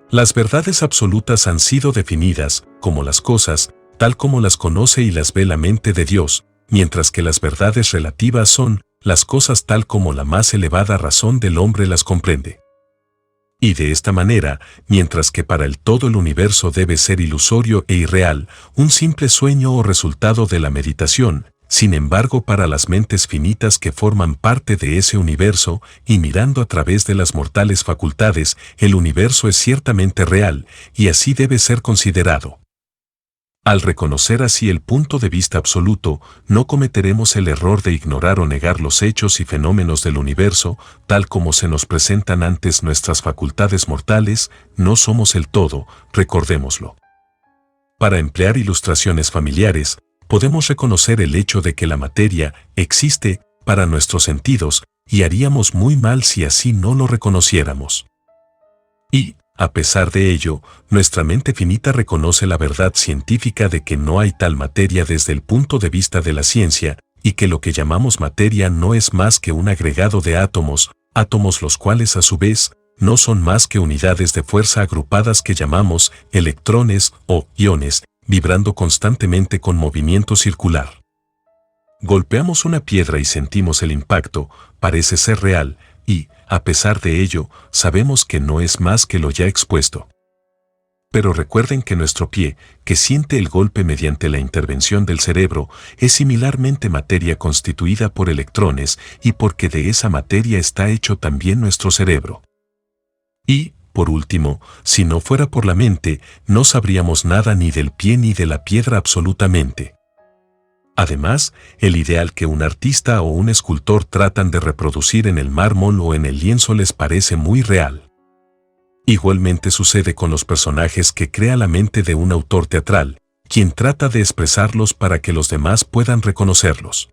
Las verdades absolutas han sido definidas como las cosas, tal como las conoce y las ve la mente de Dios, mientras que las verdades relativas son las cosas tal como la más elevada razón del hombre las comprende. Y de esta manera, mientras que para el todo el universo debe ser ilusorio e irreal, un simple sueño o resultado de la meditación, sin embargo para las mentes finitas que forman parte de ese universo, y mirando a través de las mortales facultades, el universo es ciertamente real, y así debe ser considerado. Al reconocer así el punto de vista absoluto, no cometeremos el error de ignorar o negar los hechos y fenómenos del universo, tal como se nos presentan antes nuestras facultades mortales. No somos el todo, recordémoslo. Para emplear ilustraciones familiares, podemos reconocer el hecho de que la materia existe para nuestros sentidos, y haríamos muy mal si así no lo reconociéramos. Y, a pesar de ello, nuestra mente finita reconoce la verdad científica de que no hay tal materia desde el punto de vista de la ciencia, y que lo que llamamos materia no es más que un agregado de átomos, átomos los cuales a su vez no son más que unidades de fuerza agrupadas que llamamos electrones o iones, vibrando constantemente con movimiento circular. Golpeamos una piedra y sentimos el impacto, parece ser real, y, a pesar de ello, sabemos que no es más que lo ya expuesto. Pero recuerden que nuestro pie, que siente el golpe mediante la intervención del cerebro, es similarmente materia constituida por electrones y porque de esa materia está hecho también nuestro cerebro. Y, por último, si no fuera por la mente, no sabríamos nada ni del pie ni de la piedra absolutamente. Además, el ideal que un artista o un escultor tratan de reproducir en el mármol o en el lienzo les parece muy real. Igualmente sucede con los personajes que crea la mente de un autor teatral, quien trata de expresarlos para que los demás puedan reconocerlos.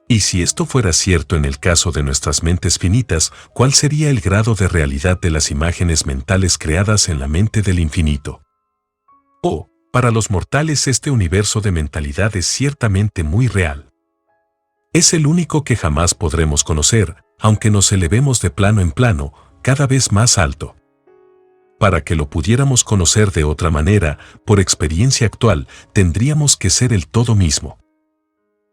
Y si esto fuera cierto en el caso de nuestras mentes finitas, ¿cuál sería el grado de realidad de las imágenes mentales creadas en la mente del infinito? Para los mortales este universo de mentalidad es ciertamente muy real. Es el único que jamás podremos conocer, aunque nos elevemos de plano en plano, cada vez más alto. Para que lo pudiéramos conocer de otra manera, por experiencia actual, tendríamos que ser el todo mismo.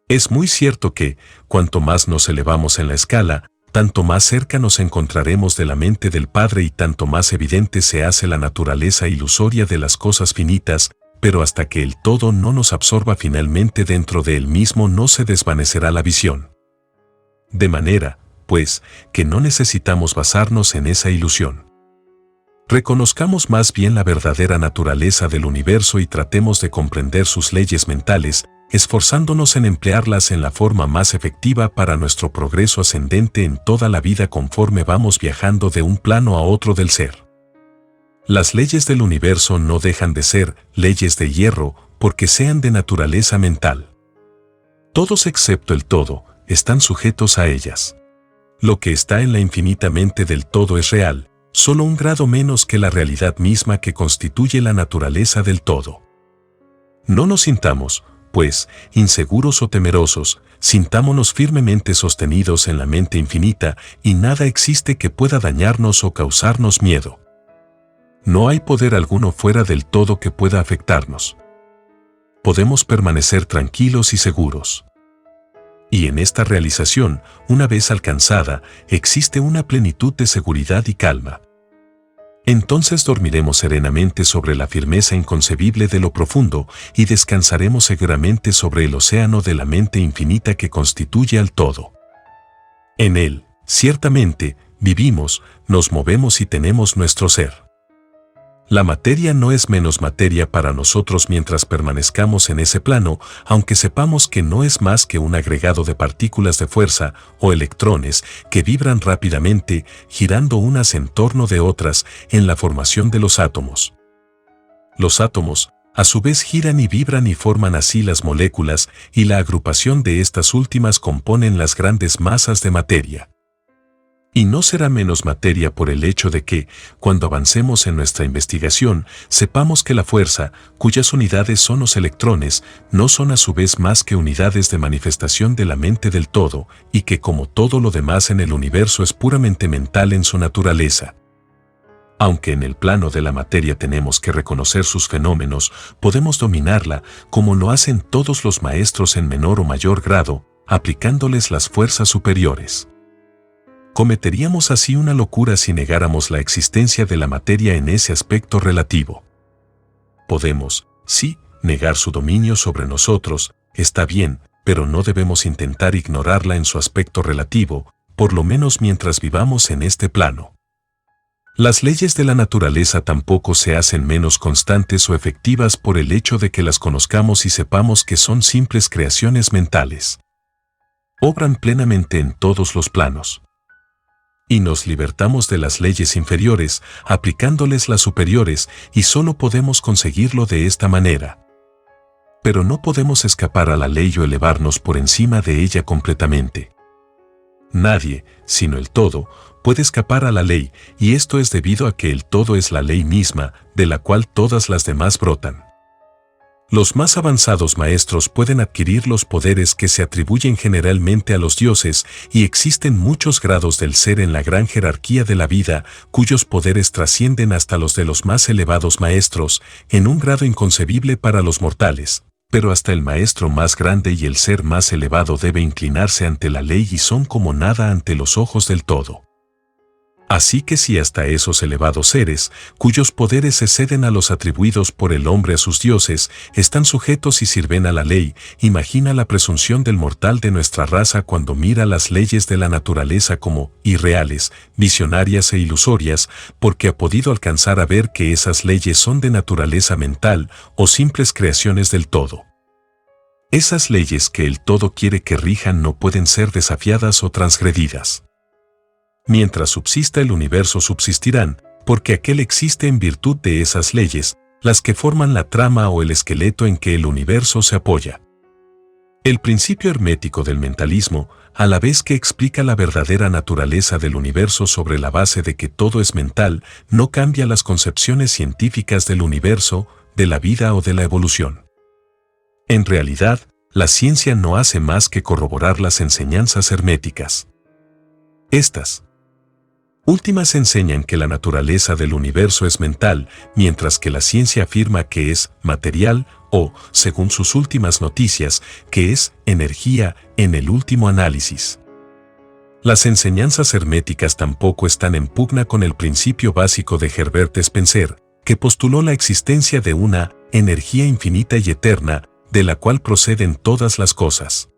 Es muy cierto que, cuanto más nos elevamos en la escala, tanto más cerca nos encontraremos de la mente del Padre y tanto más evidente se hace la naturaleza ilusoria de las cosas finitas, pero hasta que el todo no nos absorba finalmente dentro de él mismo no se desvanecerá la visión. De manera, pues, que no necesitamos basarnos en esa ilusión. Reconozcamos más bien la verdadera naturaleza del universo y tratemos de comprender sus leyes mentales, esforzándonos en emplearlas en la forma más efectiva para nuestro progreso ascendente en toda la vida conforme vamos viajando de un plano a otro del ser. Las leyes del universo no dejan de ser leyes de hierro porque sean de naturaleza mental. Todos excepto el todo están sujetos a ellas. Lo que está en la infinita mente del todo es real, solo un grado menos que la realidad misma que constituye la naturaleza del todo. No nos sintamos, pues, inseguros o temerosos, sintámonos firmemente sostenidos en la mente infinita y nada existe que pueda dañarnos o causarnos miedo. No hay poder alguno fuera del todo que pueda afectarnos. Podemos permanecer tranquilos y seguros. Y en esta realización, una vez alcanzada, existe una plenitud de seguridad y calma. Entonces dormiremos serenamente sobre la firmeza inconcebible de lo profundo y descansaremos seguramente sobre el océano de la mente infinita que constituye al todo. En él, ciertamente, vivimos, nos movemos y tenemos nuestro ser. La materia no es menos materia para nosotros mientras permanezcamos en ese plano, aunque sepamos que no es más que un agregado de partículas de fuerza o electrones que vibran rápidamente, girando unas en torno de otras en la formación de los átomos. Los átomos, a su vez, giran y vibran y forman así las moléculas, y la agrupación de estas últimas componen las grandes masas de materia. Y no será menos materia por el hecho de que, cuando avancemos en nuestra investigación, sepamos que la fuerza, cuyas unidades son los electrones, no son a su vez más que unidades de manifestación de la mente del todo, y que como todo lo demás en el universo es puramente mental en su naturaleza. Aunque en el plano de la materia tenemos que reconocer sus fenómenos, podemos dominarla, como lo hacen todos los maestros en menor o mayor grado, aplicándoles las fuerzas superiores. Cometeríamos así una locura si negáramos la existencia de la materia en ese aspecto relativo. Podemos, sí, negar su dominio sobre nosotros, está bien, pero no debemos intentar ignorarla en su aspecto relativo, por lo menos mientras vivamos en este plano. Las leyes de la naturaleza tampoco se hacen menos constantes o efectivas por el hecho de que las conozcamos y sepamos que son simples creaciones mentales. Obran plenamente en todos los planos. Y nos libertamos de las leyes inferiores, aplicándoles las superiores, y solo podemos conseguirlo de esta manera. Pero no podemos escapar a la ley o elevarnos por encima de ella completamente. Nadie, sino el todo, puede escapar a la ley, y esto es debido a que el todo es la ley misma, de la cual todas las demás brotan. Los más avanzados maestros pueden adquirir los poderes que se atribuyen generalmente a los dioses, y existen muchos grados del ser en la gran jerarquía de la vida, cuyos poderes trascienden hasta los de los más elevados maestros, en un grado inconcebible para los mortales. Pero hasta el maestro más grande y el ser más elevado debe inclinarse ante la ley y son como nada ante los ojos del todo. Así que si hasta esos elevados seres, cuyos poderes exceden a los atribuidos por el hombre a sus dioses, están sujetos y sirven a la ley, imagina la presunción del mortal de nuestra raza cuando mira las leyes de la naturaleza como irreales, visionarias e ilusorias, porque ha podido alcanzar a ver que esas leyes son de naturaleza mental o simples creaciones del todo. Esas leyes que el todo quiere que rijan no pueden ser desafiadas o transgredidas. Mientras subsista el universo subsistirán, porque aquel existe en virtud de esas leyes, las que forman la trama o el esqueleto en que el universo se apoya. El principio hermético del mentalismo, a la vez que explica la verdadera naturaleza del universo sobre la base de que todo es mental, no cambia las concepciones científicas del universo, de la vida o de la evolución. En realidad, la ciencia no hace más que corroborar las enseñanzas herméticas. Estas últimas enseñan que la naturaleza del universo es mental, mientras que la ciencia afirma que es material o, según sus últimas noticias, que es energía en el último análisis. Las enseñanzas herméticas tampoco están en pugna con el principio básico de Herbert Spencer, que postuló la existencia de una energía infinita y eterna, de la cual proceden todas las cosas.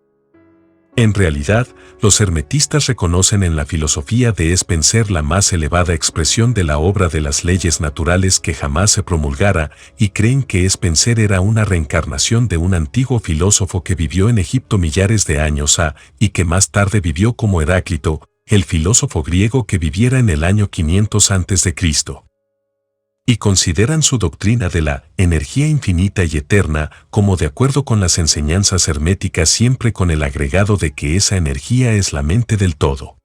En realidad, los hermetistas reconocen en la filosofía de Spencer la más elevada expresión de la obra de las leyes naturales que jamás se promulgara y creen que Spencer era una reencarnación de un antiguo filósofo que vivió en Egipto millares de años y que más tarde vivió como Heráclito, el filósofo griego que viviera en el año 500 a.C. Y consideran su doctrina de la energía infinita y eterna como de acuerdo con las enseñanzas herméticas, siempre con el agregado de que esa energía es la mente del todo.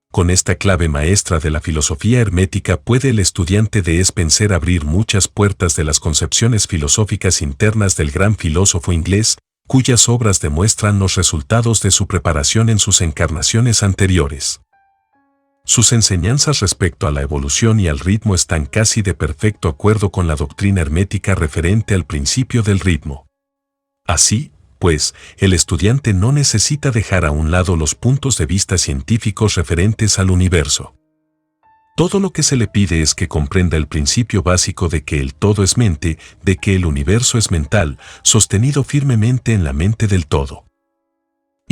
Con esta clave maestra de la filosofía hermética puede el estudiante de Spencer abrir muchas puertas de las concepciones filosóficas internas del gran filósofo inglés, cuyas obras demuestran los resultados de su preparación en sus encarnaciones anteriores. Sus enseñanzas respecto a la evolución y al ritmo están casi de perfecto acuerdo con la doctrina hermética referente al principio del ritmo. Así, pues, el estudiante no necesita dejar a un lado los puntos de vista científicos referentes al universo. Todo lo que se le pide es que comprenda el principio básico de que el todo es mente, de que el universo es mental, sostenido firmemente en la mente del todo.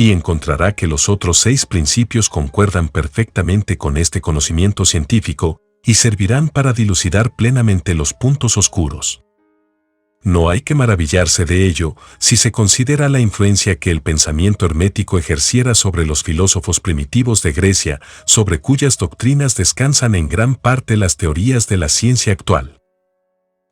Y encontrará que los otros 6 principios concuerdan perfectamente con este conocimiento científico y servirán para dilucidar plenamente los puntos oscuros. No hay que maravillarse de ello si se considera la influencia que el pensamiento hermético ejerciera sobre los filósofos primitivos de Grecia, sobre cuyas doctrinas descansan en gran parte las teorías de la ciencia actual.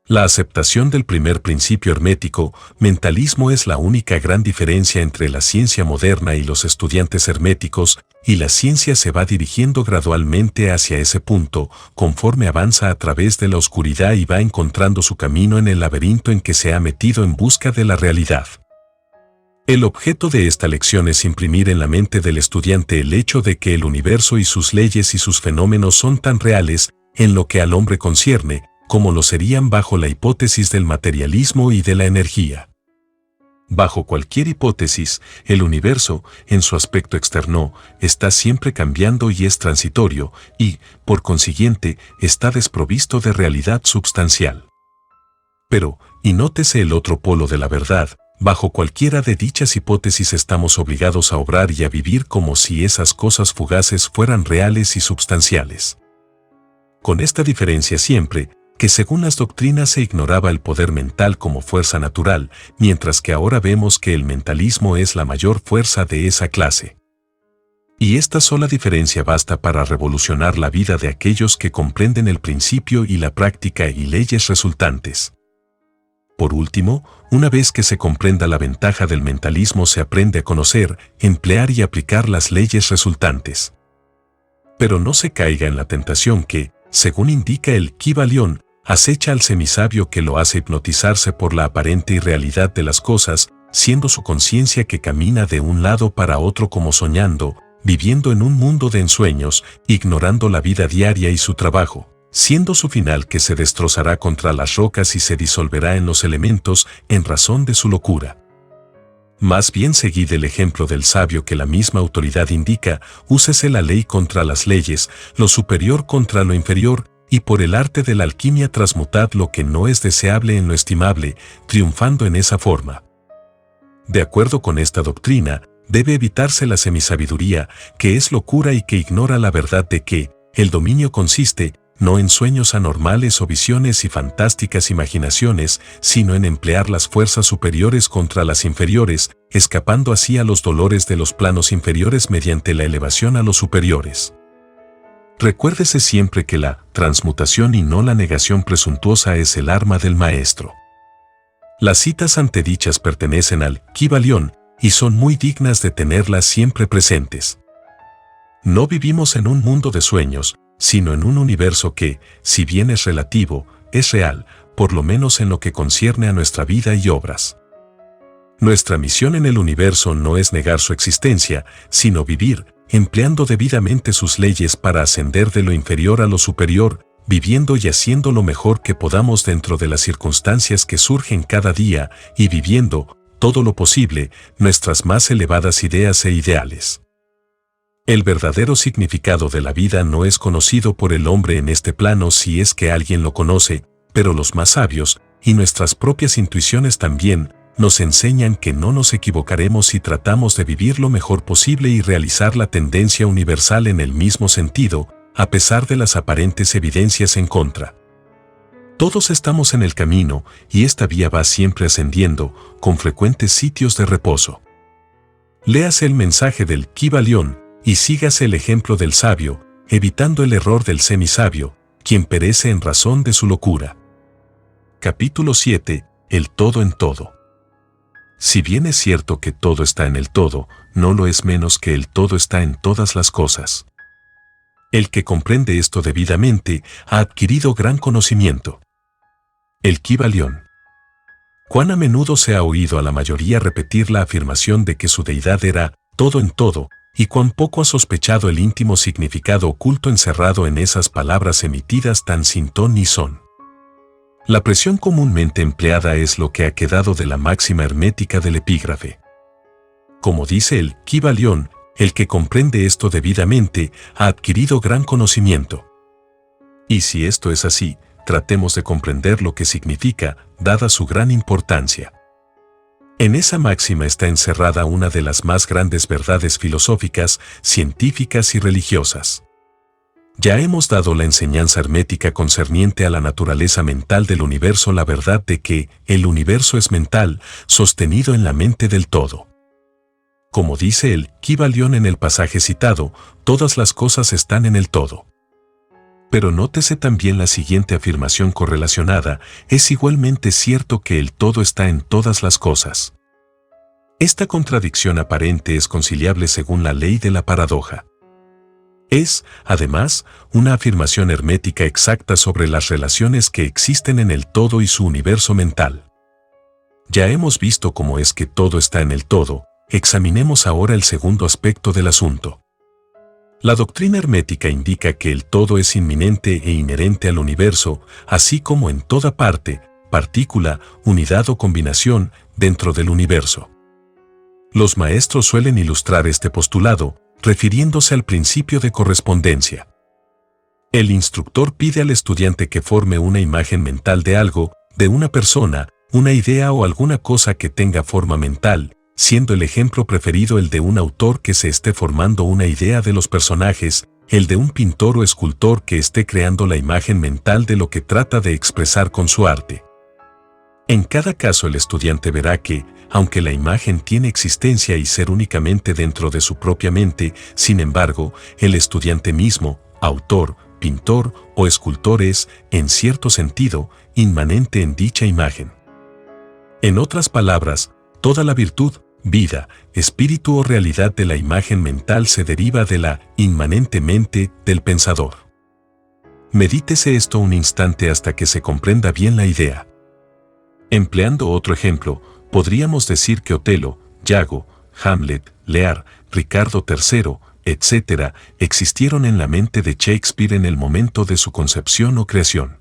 La aceptación del primer principio hermético, mentalismo, es la única gran diferencia entre la ciencia moderna y los estudiantes herméticos, y la ciencia se va dirigiendo gradualmente hacia ese punto, conforme avanza a través de la oscuridad y va encontrando su camino en el laberinto en que se ha metido en busca de la realidad. El objeto de esta lección es imprimir en la mente del estudiante el hecho de que el universo y sus leyes y sus fenómenos son tan reales, en lo que al hombre concierne, como lo serían bajo la hipótesis del materialismo y de la energía. Bajo cualquier hipótesis, el universo, en su aspecto externo, está siempre cambiando y es transitorio, y, por consiguiente, está desprovisto de realidad substancial. Pero, y nótese el otro polo de la verdad, bajo cualquiera de dichas hipótesis estamos obligados a obrar y a vivir como si esas cosas fugaces fueran reales y substanciales. Con esta diferencia siempre, que según las doctrinas se ignoraba el poder mental como fuerza natural, mientras que ahora vemos que el mentalismo es la mayor fuerza de esa clase. Y esta sola diferencia basta para revolucionar la vida de aquellos que comprenden el principio y la práctica y leyes resultantes. Por último, una vez que se comprenda la ventaja del mentalismo, se aprende a conocer, emplear y aplicar las leyes resultantes. Pero no se caiga en la tentación que, según indica el Kybalión, acecha al semisabio que lo hace hipnotizarse por la aparente irrealidad de las cosas, siendo su conciencia que camina de un lado para otro como soñando, viviendo en un mundo de ensueños, ignorando la vida diaria y su trabajo, siendo su final que se destrozará contra las rocas y se disolverá en los elementos en razón de su locura. Más bien seguid el ejemplo del sabio que la misma autoridad indica, úsese la ley contra las leyes, lo superior contra lo inferior, y por el arte de la alquimia transmutad lo que no es deseable en lo estimable, triunfando en esa forma. De acuerdo con esta doctrina, debe evitarse la semisabiduría, que es locura y que ignora la verdad de que el dominio consiste no en sueños anormales o visiones y fantásticas imaginaciones, sino en emplear las fuerzas superiores contra las inferiores, escapando así a los dolores de los planos inferiores mediante la elevación a los superiores. Recuérdese siempre que la transmutación y no la negación presuntuosa es el arma del maestro. Las citas antedichas pertenecen al Kybalión y son muy dignas de tenerlas siempre presentes. No vivimos en un mundo de sueños, sino en un universo que, si bien es relativo, es real, por lo menos en lo que concierne a nuestra vida y obras. Nuestra misión en el universo no es negar su existencia, sino vivir, empleando debidamente sus leyes para ascender de lo inferior a lo superior, viviendo y haciendo lo mejor que podamos dentro de las circunstancias que surgen cada día y viviendo, todo lo posible, nuestras más elevadas ideas e ideales. El verdadero significado de la vida no es conocido por el hombre en este plano si es que alguien lo conoce, pero los más sabios, y nuestras propias intuiciones también, nos enseñan que no nos equivocaremos si tratamos de vivir lo mejor posible y realizar la tendencia universal en el mismo sentido, a pesar de las aparentes evidencias en contra. Todos estamos en el camino, y esta vía va siempre ascendiendo, con frecuentes sitios de reposo. Léase el mensaje del Kybalión, y sígase el ejemplo del sabio, evitando el error del semisabio, quien perece en razón de su locura. Capítulo 7. El todo en todo. Si bien es cierto que todo está en el todo, no lo es menos que el todo está en todas las cosas. El que comprende esto debidamente ha adquirido gran conocimiento. El Kybalión. Cuán a menudo se ha oído a la mayoría repetir la afirmación de que su deidad era todo en todo, y cuán poco ha sospechado el íntimo significado oculto encerrado en esas palabras emitidas tan sin ton ni son. La presión comúnmente empleada es lo que ha quedado de la máxima hermética del epígrafe. Como dice el Kybalión, el que comprende esto debidamente ha adquirido gran conocimiento. Y si esto es así, tratemos de comprender lo que significa, dada su gran importancia. En esa máxima está encerrada una de las más grandes verdades filosóficas, científicas y religiosas. Ya hemos dado la enseñanza hermética concerniente a la naturaleza mental del universo, la verdad de que el universo es mental, sostenido en la mente del todo. Como dice el Kybalión en el pasaje citado, todas las cosas están en el todo. Pero nótese también la siguiente afirmación correlacionada, es igualmente cierto que el todo está en todas las cosas. Esta contradicción aparente es conciliable según la ley de la paradoja. Es, además, una afirmación hermética exacta sobre las relaciones que existen en el todo y su universo mental. Ya hemos visto cómo es que todo está en el todo, examinemos ahora el segundo aspecto del asunto. La doctrina hermética indica que el todo es inminente e inherente al universo, así como en toda parte, partícula, unidad o combinación, dentro del universo. Los maestros suelen ilustrar este postulado, refiriéndose al principio de correspondencia. El instructor pide al estudiante que forme una imagen mental de algo, de una persona, una idea o alguna cosa que tenga forma mental, siendo el ejemplo preferido el de un autor que se esté formando una idea de los personajes, el de un pintor o escultor que esté creando la imagen mental de lo que trata de expresar con su arte. En cada caso el estudiante verá que, aunque la imagen tiene existencia y ser únicamente dentro de su propia mente, sin embargo, el estudiante mismo, autor, pintor o escultor es, en cierto sentido, inmanente en dicha imagen. En otras palabras, toda la virtud, vida, espíritu o realidad de la imagen mental se deriva de la inmanente mente del pensador. Medítese esto un instante hasta que se comprenda bien la idea. Empleando otro ejemplo, podríamos decir que Otelo, Yago, Hamlet, Lear, Ricardo III, etc., existieron en la mente de Shakespeare en el momento de su concepción o creación.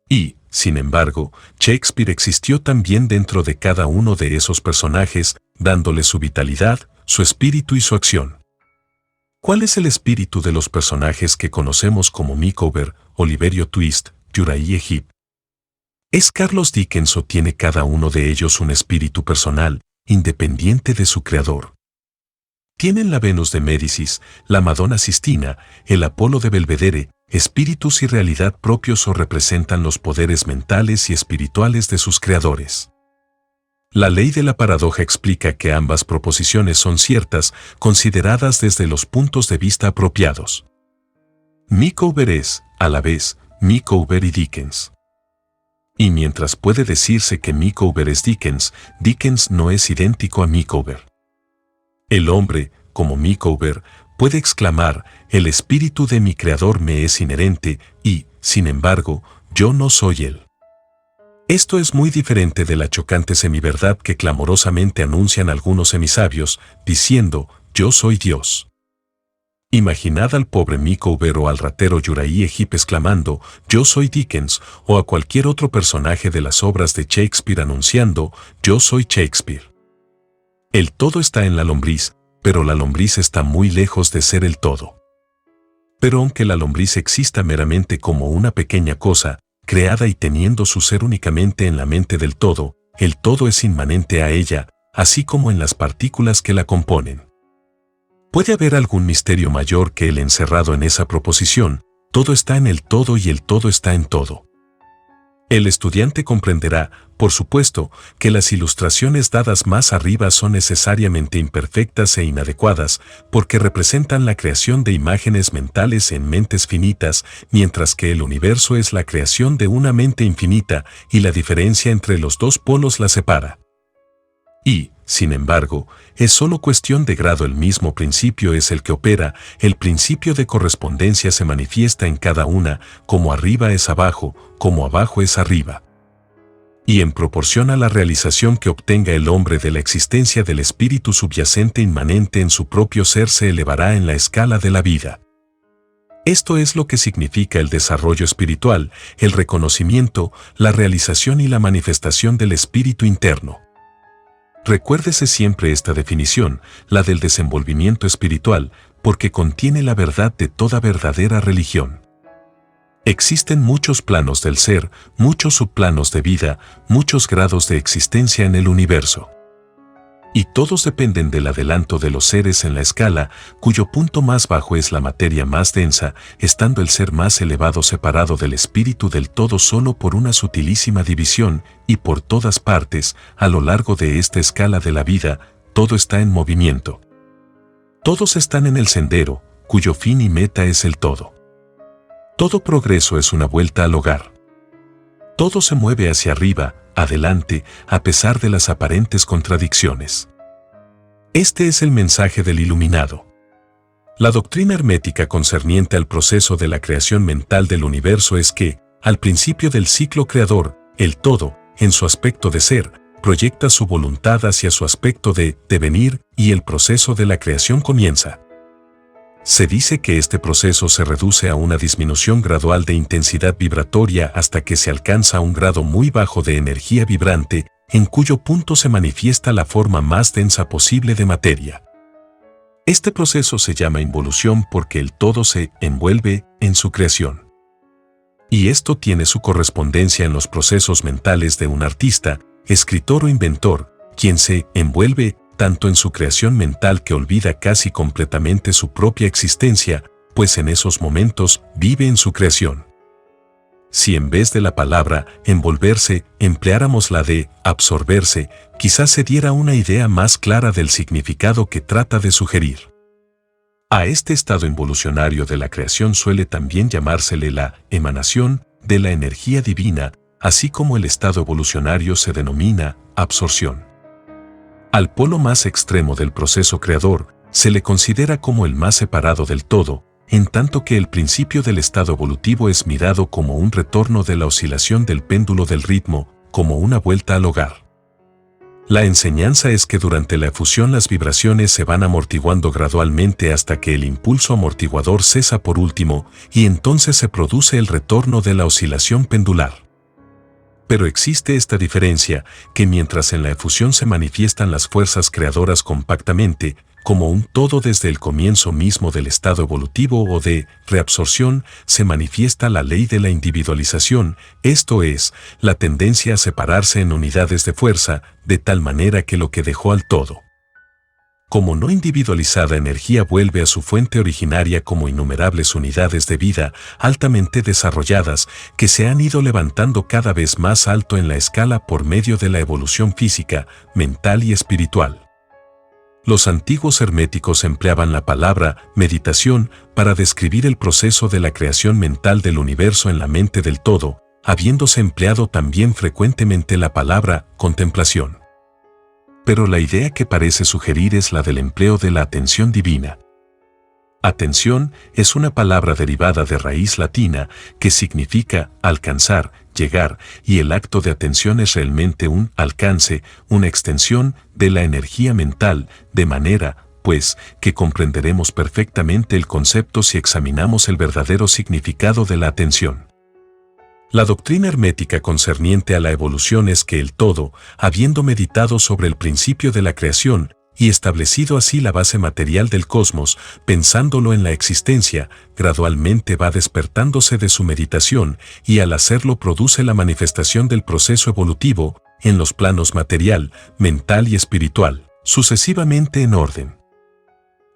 Y, sin embargo, Shakespeare existió también dentro de cada uno de esos personajes, dándole su vitalidad, su espíritu y su acción. ¿Cuál es el espíritu de los personajes que conocemos como Micawber, Oliverio Twist, Uriah Heep? ¿Es Carlos Dickens o tiene cada uno de ellos un espíritu personal, independiente de su creador? ¿Tienen la Venus de Médicis, la Madonna Sistina, el Apolo de Belvedere, espíritus y realidad propios o representan los poderes mentales y espirituales de sus creadores? La ley de la paradoja explica que ambas proposiciones son ciertas, consideradas desde los puntos de vista apropiados. Micawber es, a la vez, Micawber y Dickens. Y mientras puede decirse que Micawber es Dickens, Dickens no es idéntico a Micawber. El hombre, como Micawber, puede exclamar, el espíritu de mi creador me es inherente y, sin embargo, yo no soy él. Esto es muy diferente de la chocante semiverdad que clamorosamente anuncian algunos semisabios, diciendo, yo soy Dios. Imaginad al pobre Micawber o al ratero Uriah Heep exclamando, yo soy Dickens, o a cualquier otro personaje de las obras de Shakespeare anunciando, yo soy Shakespeare. El todo está en la lombriz, pero la lombriz está muy lejos de ser el todo. Pero aunque la lombriz exista meramente como una pequeña cosa, creada y teniendo su ser únicamente en la mente del todo, el todo es inmanente a ella, así como en las partículas que la componen. ¿Puede haber algún misterio mayor que el encerrado en esa proposición? Todo está en el todo y el todo está en todo. El estudiante comprenderá, por supuesto, que las ilustraciones dadas más arriba son necesariamente imperfectas e inadecuadas, porque representan la creación de imágenes mentales en mentes finitas, mientras que el universo es la creación de una mente infinita, y la diferencia entre los dos polos la separa. Y, sin embargo, es solo cuestión de grado. El mismo principio es el que opera, el principio de correspondencia se manifiesta en cada una, como arriba es abajo, como abajo es arriba. Y en proporción a la realización que obtenga el hombre de la existencia del espíritu subyacente inmanente en su propio ser se elevará en la escala de la vida. Esto es lo que significa el desarrollo espiritual, el reconocimiento, la realización y la manifestación del espíritu interno. Recuérdese siempre esta definición, la del desenvolvimiento espiritual, porque contiene la verdad de toda verdadera religión. Existen muchos planos del ser, muchos subplanos de vida, muchos grados de existencia en el universo. Y todos dependen del adelanto de los seres en la escala, cuyo punto más bajo es la materia más densa, estando el ser más elevado separado del espíritu del todo solo por una sutilísima división, y por todas partes, a lo largo de esta escala de la vida, todo está en movimiento. Todos están en el sendero, cuyo fin y meta es el todo. Todo progreso es una vuelta al hogar. Todo se mueve hacia arriba, adelante, a pesar de las aparentes contradicciones. Este es el mensaje del iluminado. La doctrina hermética concerniente al proceso de la creación mental del universo es que, al principio del ciclo creador, el todo, en su aspecto de ser, proyecta su voluntad hacia su aspecto de devenir y el proceso de la creación comienza. Se dice que este proceso se reduce a una disminución gradual de intensidad vibratoria hasta que se alcanza un grado muy bajo de energía vibrante, en cuyo punto se manifiesta la forma más densa posible de materia. Este proceso se llama involución porque el todo se envuelve en su creación. Y esto tiene su correspondencia en los procesos mentales de un artista, escritor o inventor, quien se envuelve tanto en su creación mental que olvida casi completamente su propia existencia, pues en esos momentos vive en su creación. Si en vez de la palabra envolverse empleáramos la de absorberse, quizás se diera una idea más clara del significado que trata de sugerir. A este estado involucionario de la creación suele también llamársele la emanación de la energía divina, así como el estado evolucionario se denomina absorción. Al polo más extremo del proceso creador se le considera como el más separado del todo, en tanto que el principio del estado evolutivo es mirado como un retorno de la oscilación del péndulo del ritmo, como una vuelta al hogar. La enseñanza es que durante la efusión las vibraciones se van amortiguando gradualmente hasta que el impulso amortiguador cesa por último y entonces se produce el retorno de la oscilación pendular. Pero existe esta diferencia, que mientras en la efusión se manifiestan las fuerzas creadoras compactamente, como un todo desde el comienzo mismo del estado evolutivo o de reabsorción, se manifiesta la ley de la individualización, esto es, la tendencia a separarse en unidades de fuerza, de tal manera que lo que dejó al todo como no individualizada energía vuelve a su fuente originaria como innumerables unidades de vida altamente desarrolladas que se han ido levantando cada vez más alto en la escala por medio de la evolución física, mental y espiritual. Los antiguos herméticos empleaban la palabra meditación para describir el proceso de la creación mental del universo en la mente del todo, habiéndose empleado también frecuentemente la palabra contemplación. Pero la idea que parece sugerir es la del empleo de la atención divina. Atención es una palabra derivada de raíz latina que significa alcanzar, llegar, y el acto de atención es realmente un alcance, una extensión de la energía mental, de manera, pues, que comprenderemos perfectamente el concepto si examinamos el verdadero significado de la atención. La doctrina hermética concerniente a la evolución es que el todo, habiendo meditado sobre el principio de la creación y establecido así la base material del cosmos, pensándolo en la existencia, gradualmente va despertándose de su meditación y al hacerlo produce la manifestación del proceso evolutivo en los planos material, mental y espiritual, sucesivamente en orden.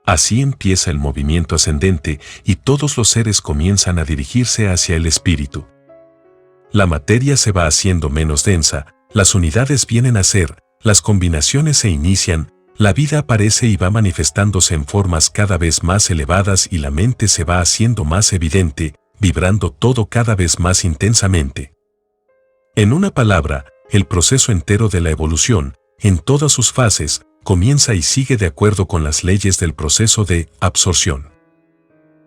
Así empieza el movimiento ascendente y todos los seres comienzan a dirigirse hacia el espíritu. La materia se va haciendo menos densa, las unidades vienen a ser, las combinaciones se inician, la vida aparece y va manifestándose en formas cada vez más elevadas y la mente se va haciendo más evidente, vibrando todo cada vez más intensamente. En una palabra, el proceso entero de la evolución, en todas sus fases, comienza y sigue de acuerdo con las leyes del proceso de absorción.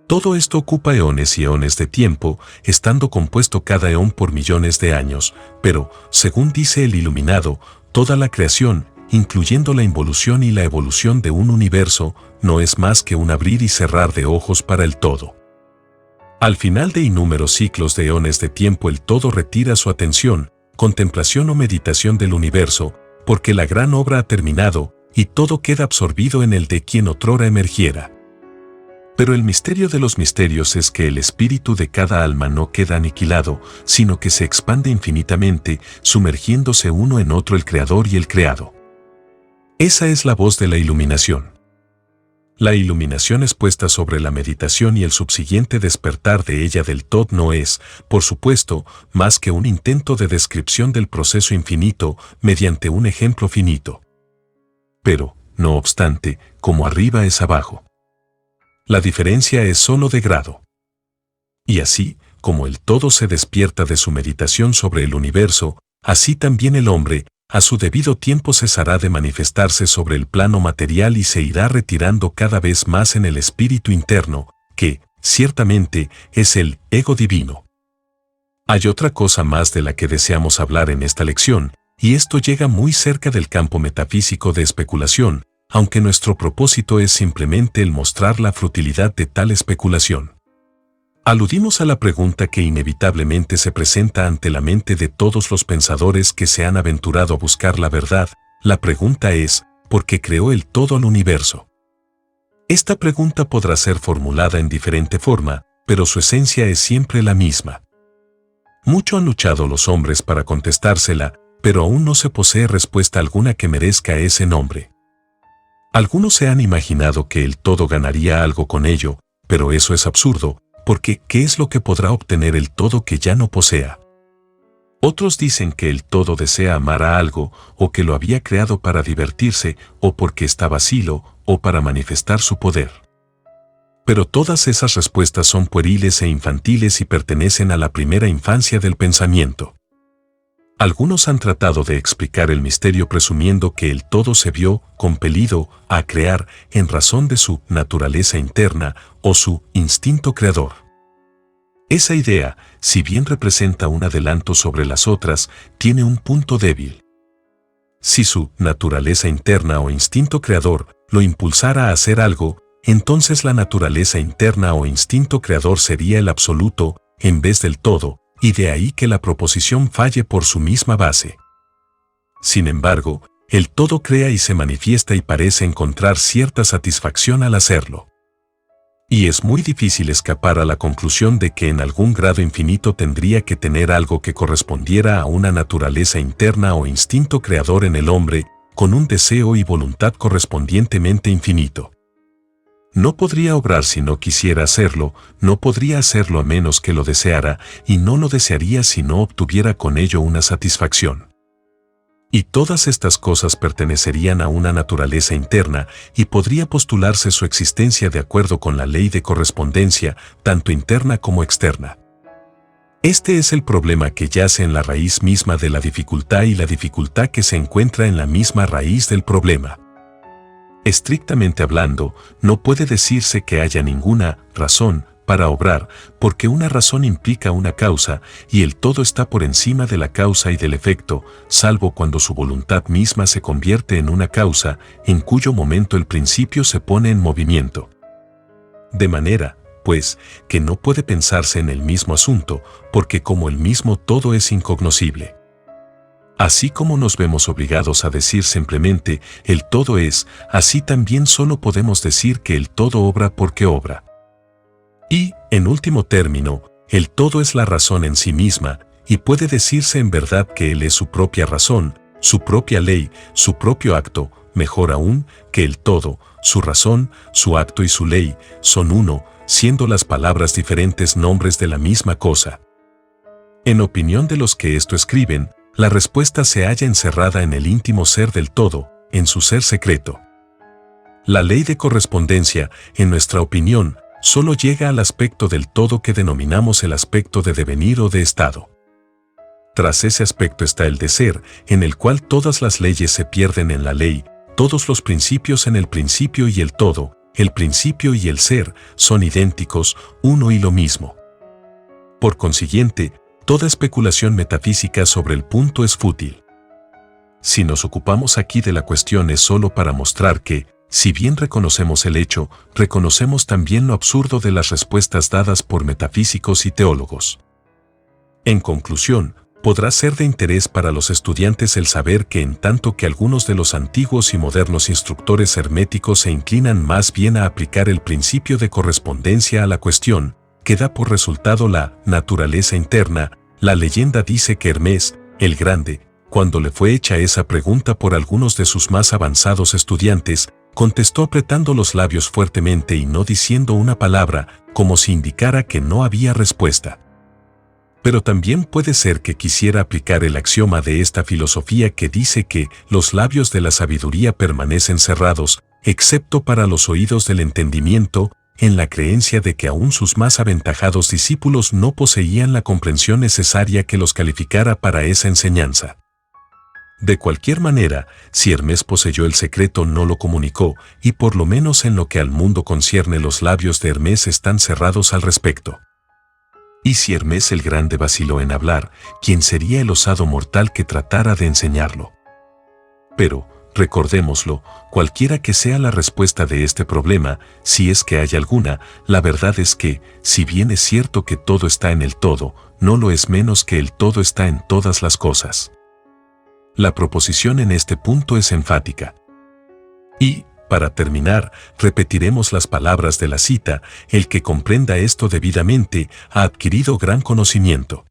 Todo esto ocupa eones y eones de tiempo, estando compuesto cada eón por millones de años, pero, según dice el iluminado, toda la creación, incluyendo la involución y la evolución de un universo, no es más que un abrir y cerrar de ojos para el todo. Al final de innúmeros ciclos de eones de tiempo el todo retira su atención, contemplación o meditación del universo, porque la gran obra ha terminado, y todo queda absorbido en el de quien otrora emergiera. Pero el misterio de los misterios es que el espíritu de cada alma no queda aniquilado, sino que se expande infinitamente, sumergiéndose uno en otro el creador y el creado. Esa es la voz de la iluminación. La iluminación expuesta sobre la meditación y el subsiguiente despertar de ella del todo no es, por supuesto, más que un intento de descripción del proceso infinito mediante un ejemplo finito. Pero, no obstante, como arriba es abajo. La diferencia es solo de grado. Y así, como el todo se despierta de su meditación sobre el universo, así también el hombre, a su debido tiempo cesará de manifestarse sobre el plano material y se irá retirando cada vez más en el espíritu interno, que, ciertamente, es el ego divino. Hay otra cosa más de la que deseamos hablar en esta lección, y esto llega muy cerca del campo metafísico de especulación, aunque nuestro propósito es simplemente el mostrar la futilidad de tal especulación. Aludimos a la pregunta que inevitablemente se presenta ante la mente de todos los pensadores que se han aventurado a buscar la verdad. La pregunta es, ¿por qué creó el todo al universo? Esta pregunta podrá ser formulada en diferente forma, pero su esencia es siempre la misma. Mucho han luchado los hombres para contestársela, pero aún no se posee respuesta alguna que merezca ese nombre. Algunos se han imaginado que el todo ganaría algo con ello, pero eso es absurdo, porque ¿qué es lo que podrá obtener el todo que ya no posea? Otros dicen que el todo desea amar a algo, o que lo había creado para divertirse, o porque está vacío, o para manifestar su poder. Pero todas esas respuestas son pueriles e infantiles y pertenecen a la primera infancia del pensamiento. Algunos han tratado de explicar el misterio presumiendo que el todo se vio compelido a crear en razón de su naturaleza interna o su instinto creador. Esa idea, si bien representa un adelanto sobre las otras, tiene un punto débil. Si su naturaleza interna o instinto creador lo impulsara a hacer algo, entonces la naturaleza interna o instinto creador sería el absoluto en vez del todo, y de ahí que la proposición falle por su misma base. Sin embargo, el todo crea y se manifiesta y parece encontrar cierta satisfacción al hacerlo. Y es muy difícil escapar a la conclusión de que en algún grado infinito tendría que tener algo que correspondiera a una naturaleza interna o instinto creador en el hombre, con un deseo y voluntad correspondientemente infinito. No podría obrar si no quisiera hacerlo, no podría hacerlo a menos que lo deseara, y no lo desearía si no obtuviera con ello una satisfacción. Y todas estas cosas pertenecerían a una naturaleza interna, y podría postularse su existencia de acuerdo con la ley de correspondencia, tanto interna como externa. Este es el problema que yace en la raíz misma de la dificultad y la dificultad que se encuentra en la misma raíz del problema. Estrictamente hablando, no puede decirse que haya ninguna razón para obrar, porque una razón implica una causa, y el todo está por encima de la causa y del efecto, salvo cuando su voluntad misma se convierte en una causa, en cuyo momento el principio se pone en movimiento. De manera, pues, que no puede pensarse en el mismo asunto, porque como el mismo todo es incognoscible. Así como nos vemos obligados a decir simplemente el todo es, así también solo podemos decir que el todo obra porque obra. Y, en último término, el todo es la razón en sí misma, y puede decirse en verdad que él es su propia razón, su propia ley, su propio acto, mejor aún, que el todo, su razón, su acto y su ley, son uno, siendo las palabras diferentes nombres de la misma cosa. En opinión de los que esto escriben, la respuesta se halla encerrada en el íntimo ser del todo, en su ser secreto. La ley de correspondencia, en nuestra opinión, solo llega al aspecto del todo que denominamos el aspecto de devenir o de estado. Tras ese aspecto está el de ser, en el cual todas las leyes se pierden en la ley, todos los principios en el principio y el todo, el principio y el ser, son idénticos, uno y lo mismo. Por consiguiente, toda especulación metafísica sobre el punto es fútil. Si nos ocupamos aquí de la cuestión es solo para mostrar que, si bien reconocemos el hecho, reconocemos también lo absurdo de las respuestas dadas por metafísicos y teólogos. En conclusión, podrá ser de interés para los estudiantes el saber que en tanto que algunos de los antiguos y modernos instructores herméticos se inclinan más bien a aplicar el principio de correspondencia a la cuestión, que da por resultado la naturaleza interna, la leyenda dice que Hermes, el Grande, cuando le fue hecha esa pregunta por algunos de sus más avanzados estudiantes, contestó apretando los labios fuertemente y no diciendo una palabra, como si indicara que no había respuesta. Pero también puede ser que quisiera aplicar el axioma de esta filosofía que dice que los labios de la sabiduría permanecen cerrados, excepto para los oídos del entendimiento, en la creencia de que aún sus más aventajados discípulos no poseían la comprensión necesaria que los calificara para esa enseñanza. De cualquier manera, si Hermes poseyó el secreto no lo comunicó, y por lo menos en lo que al mundo concierne los labios de Hermes están cerrados al respecto. Y si Hermes el Grande vaciló en hablar, ¿quién sería el osado mortal que tratara de enseñarlo? Pero, recordémoslo, cualquiera que sea la respuesta de este problema, si es que hay alguna, la verdad es que, si bien es cierto que todo está en el todo, no lo es menos que el todo está en todas las cosas. La proposición en este punto es enfática. Y, para terminar, repetiremos las palabras de la cita: el que comprenda esto debidamente ha adquirido gran conocimiento.